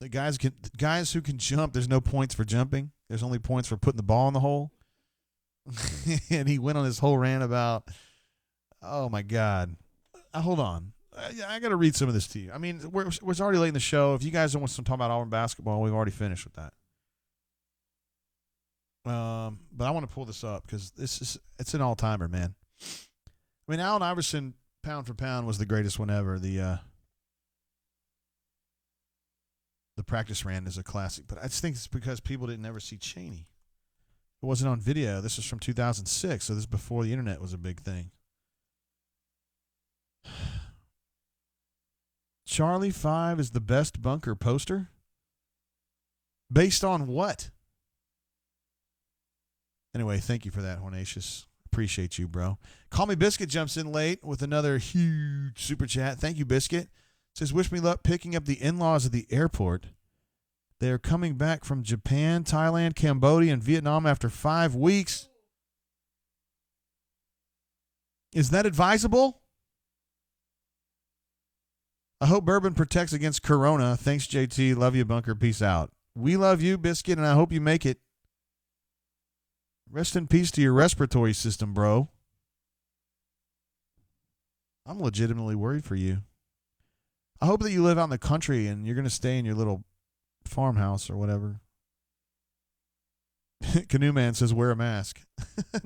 The guys who can jump, there's no points for jumping. There's only points for putting the ball in the hole. And he went on this whole rant about, oh my God. Hold on. I got to read some of this to you. I mean, we're already late in the show. If you guys don't want to talk about Auburn basketball, we've already finished with that. But I want to pull this up because it's an all-timer, man. I mean, Allen Iverson, pound for pound, was the greatest one ever. The practice rant is a classic, but I just think it's because people didn't ever see Chaney. It wasn't on video. This was from 2006, so this is before the internet was a big thing. Charlie 5 is the best bunker poster? Based on what? Anyway, thank you for that, Hornatius. Appreciate you, bro. Call Me Biscuit jumps in late with another huge super chat. Thank you, Biscuit. Says, wish me luck picking up the in-laws at the airport. They are coming back from Japan, Thailand, Cambodia, and Vietnam after 5 weeks. Is that advisable? I hope bourbon protects against corona. Thanks, JT. Love you, Bunker. Peace out. We love you, Biscuit, and I hope you make it. Rest in peace to your respiratory system, bro. I'm legitimately worried for you. I hope that you live out in the country and you're going to stay in your little farmhouse or whatever. Canoe Man says, wear a mask.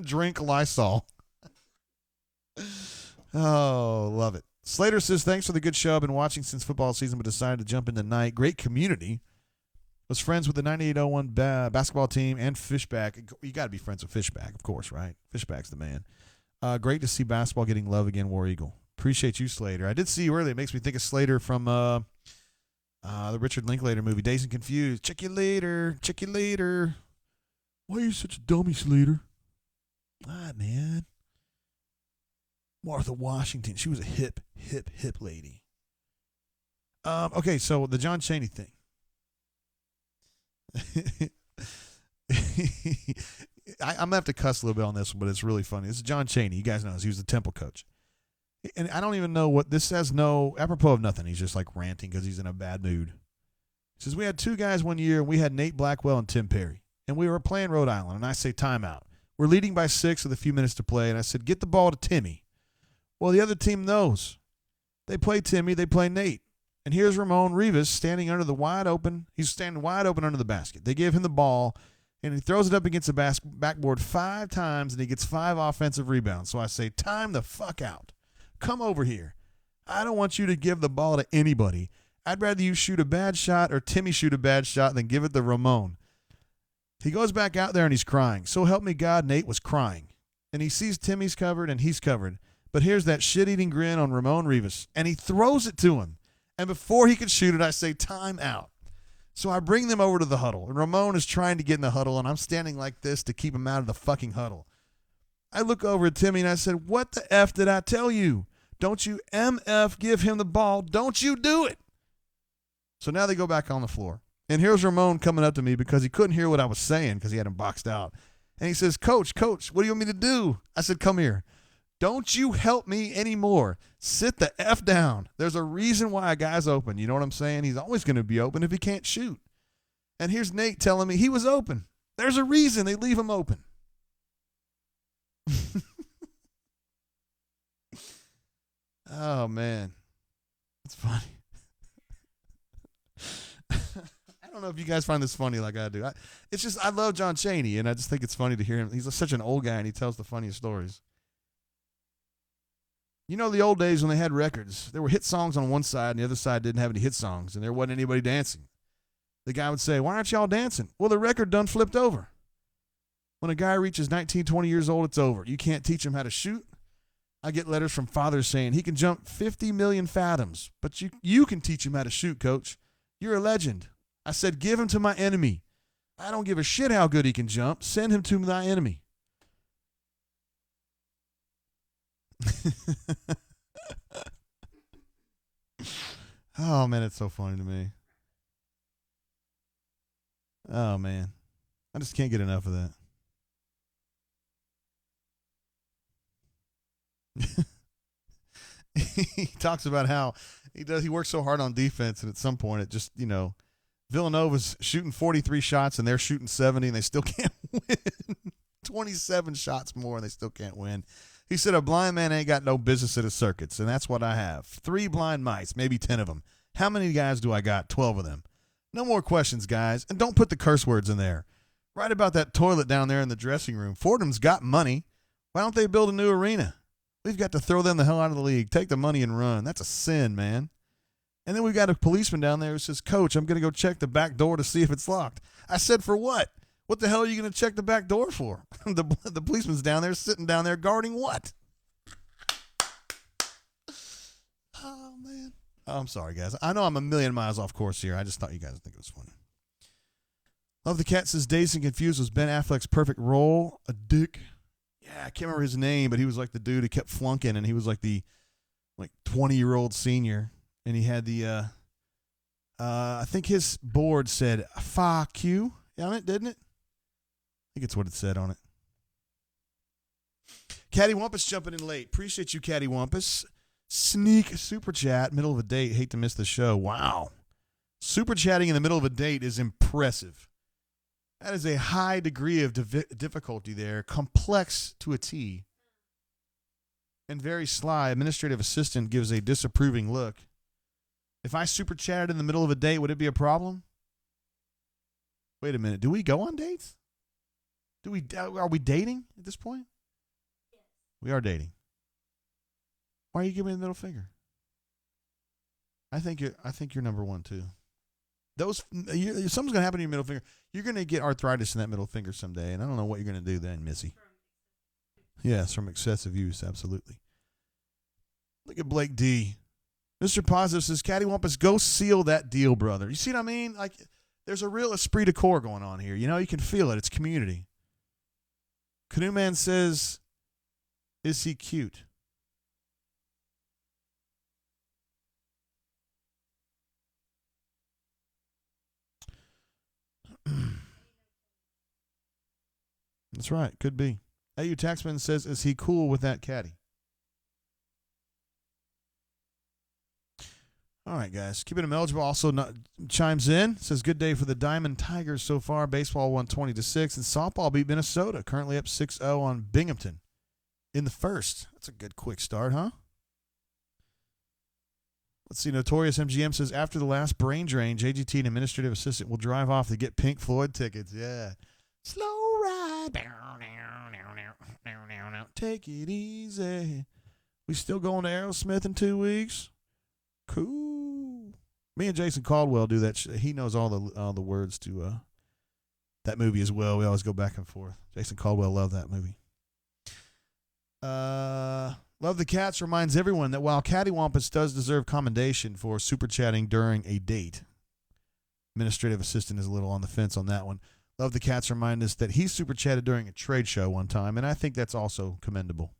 Drink Lysol. Oh, love it. Slater says, thanks for the good show. I've been watching since football season, but decided to jump in tonight. Great community. Was friends with the 9801 basketball team and Fishback. You got to be friends with Fishback, of course, right? Fishback's the man. Great to see basketball getting love again, War Eagle. Appreciate you, Slater. I did see you earlier. It makes me think of Slater from the Richard Linklater movie, Dazed and Confused. Check you later. Check you later. Why are you such a dummy, Slater? Ah, man. Martha Washington. She was a hip lady. Okay, so the John Chaney thing. I'm going to have to cuss a little bit on this one, but it's really funny. This is John Chaney. You guys know this. He was the Temple coach. And I don't even know what this says. No, apropos of nothing. He's just like ranting because he's in a bad mood. He says, we had 2 guys one year, and we had Nate Blackwell and Tim Perry. And we were playing Rhode Island, and I say timeout. We're leading by 6 with a few minutes to play, and I said, get the ball to Timmy. Well, the other team knows. They play Timmy, they play Nate. And here's Ramon Rivas standing under the wide open. He's standing wide open under the basket. They give him the ball, and he throws it up against the backboard 5 times, and he gets 5 offensive rebounds. So I say, time the fuck out. Come over here. I don't want you to give the ball to anybody. I'd rather you shoot a bad shot or Timmy shoot a bad shot than give it to Ramon. He goes back out there, and he's crying. So help me God, Nate was crying. And he sees Timmy's covered, and he's covered. But here's that shit-eating grin on Ramon Rivas, and he throws it to him. And before he could shoot it, I say, time out. So I bring them over to the huddle, and Ramon is trying to get in the huddle, and I'm standing like this to keep him out of the fucking huddle. I look over at Timmy, and I said, what the F did I tell you? Don't you MF give him the ball. Don't you do it. So now they go back on the floor. And here's Ramon coming up to me because he couldn't hear what I was saying because he had him boxed out. And he says, Coach, what do you want me to do? I said, come here. Don't you help me anymore. Sit the F down. There's a reason why a guy's open. You know what I'm saying? He's always going to be open if he can't shoot. And here's Nate telling me he was open. There's a reason they leave him open. Oh, man. That's funny. I don't know if you guys find this funny like I do. It's just I love John Chaney, and I just think it's funny to hear him. He's such an old guy, and he tells the funniest stories. You know the old days when they had records. There were hit songs on one side, and the other side didn't have any hit songs, and there wasn't anybody dancing. The guy would say, why aren't y'all dancing? Well, the record done flipped over. When a guy reaches 19, 20 years old, it's over. You can't teach him how to shoot. I get letters from fathers saying he can jump 50 million fathoms, but you can teach him how to shoot, coach. You're a legend. I said, give him to my enemy. I don't give a shit how good he can jump. Send him to my enemy. Oh, man, it's so funny to me. Oh, man. I just can't get enough of that. He talks about how he works so hard on defense, and at some point it just, Villanova's shooting 43 shots and they're shooting 70 and they still can't win. 27 shots more and they still can't win. He said a blind man ain't got no business at a circus, and that's what I have. 3 blind mice, maybe 10 of them. How many guys do I got? 12 of them. No more questions, guys, and don't put the curse words in there. Right about that toilet down there in the dressing room. Fordham's got money. Why don't they build a new arena? We've got to throw them the hell out of the league. Take the money and run. That's a sin, man. And then we got a policeman down there who says, Coach, I'm going to go check the back door to see if it's locked. I said, for what? What the hell are you going to check the back door for? The policeman's down there, sitting down there, guarding what? Oh, man. Oh, I'm sorry, guys. I know I'm a million miles off course here. I just thought you guys would think it was funny. Love the Cat says, Dazed and Confused was Ben Affleck's perfect role. A dick. Yeah, I can't remember his name, but he was like the dude who kept flunking, and he was like the 20-year-old senior. And he had the, I think his board said, fuck you on it, didn't it? I think it's what it said on it. Caddy Wampus jumping in late. Appreciate you, Caddy Wampus. Sneak super chat, middle of a date. Hate to miss the show. Wow. Super chatting in the middle of a date is impressive. That is a high degree of difficulty there. Complex to a T. And very sly. Administrative assistant gives a disapproving look. If I super chatted in the middle of a date, would it be a problem? Wait a minute. Do we go on dates? Are we dating at this point? Yes. We are dating. Why are you giving me the middle finger? I think you're number one too. Something's gonna happen to your middle finger. You're gonna get arthritis in that middle finger someday, and I don't know what you're gonna do then, Missy. Yes, from excessive use, absolutely. Look at Blake D. Mr. Positive says, Cattywampus, go seal that deal, brother. You see what I mean? Like, there's a real esprit de corps going on here. You know, you can feel it. It's community. Canoe Man says, is he cute? That's right. Could be. AU Taxman says, is he cool with that caddy? All right, guys. Keeping him eligible also chimes in. Says, good day for the Diamond Tigers so far. Baseball won 20-6, and softball beat Minnesota. Currently up 6-0 on Binghamton in the first. That's a good quick start, huh? Let's see. Notorious MGM says, after the last brain drain, JGT and administrative assistant will drive off to get Pink Floyd tickets. Yeah. Slow ride. Take it easy. We still going to Aerosmith in 2 weeks? Cool. Me and Jason Caldwell do that. He knows all the words to that movie as well. We always go back and forth. Jason Caldwell loved that movie. Love the Cats reminds everyone that while Cattywampus does deserve commendation for super chatting during a date, administrative assistant is a little on the fence on that one. Love the Cats remind us that he super chatted during a trade show one time, and I think that's also commendable.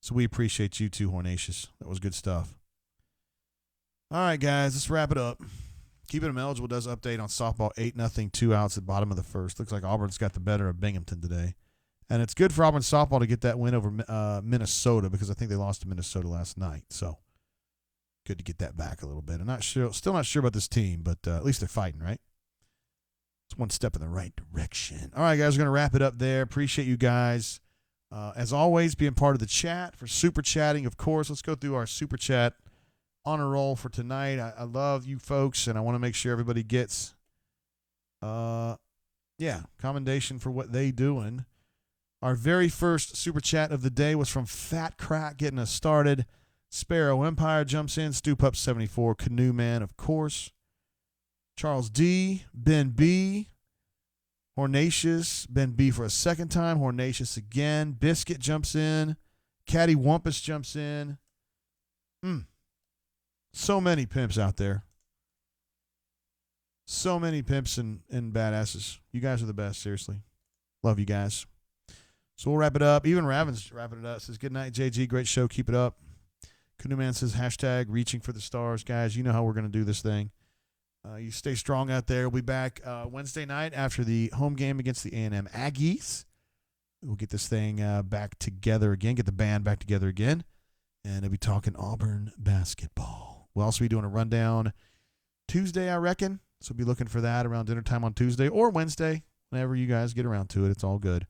So we appreciate you too, Hornatius. That was good stuff. All right, guys, let's wrap it up. Keeping him eligible does update on softball 8-0, 2 outs at bottom of the first. Looks like Auburn's got the better of Binghamton today. And it's good for Auburn softball to get that win over Minnesota because I think they lost to Minnesota last night. So good to get that back a little bit. I'm still not sure about this team, but at least they're fighting, right? It's one step in the right direction. All right, guys, we're going to wrap it up there. Appreciate you guys. As always, being part of the chat for super chatting, of course. Let's go through our super chat honor roll for tonight. I love you folks, and I want to make sure everybody gets, commendation for what they doing. Our very first super chat of the day was from Fat Crack getting us started. Sparrow Empire jumps in. Stu Pup 74, Canoe Man, of course. Charles D, Ben B, Hornatius, Ben B for a second time, Hornatius again. Biscuit jumps in. Caddy Wumpus jumps in. So many pimps out there. So many pimps and badasses. You guys are the best, seriously. Love you guys. So we'll wrap it up. Even Raven's wrapping it up. Says, good night, JG. Great show. Keep it up. Canoe Man says, hashtag reaching for the stars. Guys, you know how we're going to do this thing. You stay strong out there. We'll be back Wednesday night after the home game against the A&M Aggies. We'll get this thing back together again, get the band back together again, and we'll be talking Auburn basketball. We'll also be doing a rundown Tuesday, I reckon. So be looking for that around dinner time on Tuesday or Wednesday, whenever you guys get around to it. It's all good.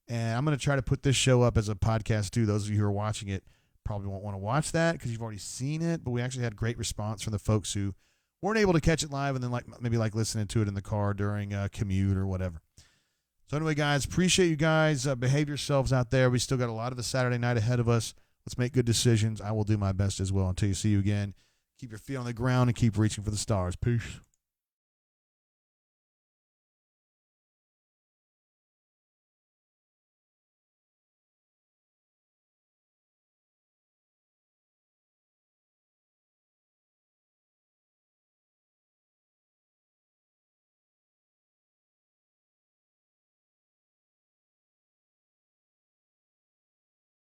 And I'm going to try to put this show up as a podcast, too. Those of you who are watching it probably won't want to watch that because you've already seen it, but we actually had great response from the folks who weren't able to catch it live and then maybe listening to it in the car during a commute or whatever. So anyway, guys, appreciate you guys. Behave yourselves out there. We still got a lot of the Saturday night ahead of us. Let's make good decisions. I will do my best as well. Until you see you again, keep your feet on the ground and keep reaching for the stars. Peace.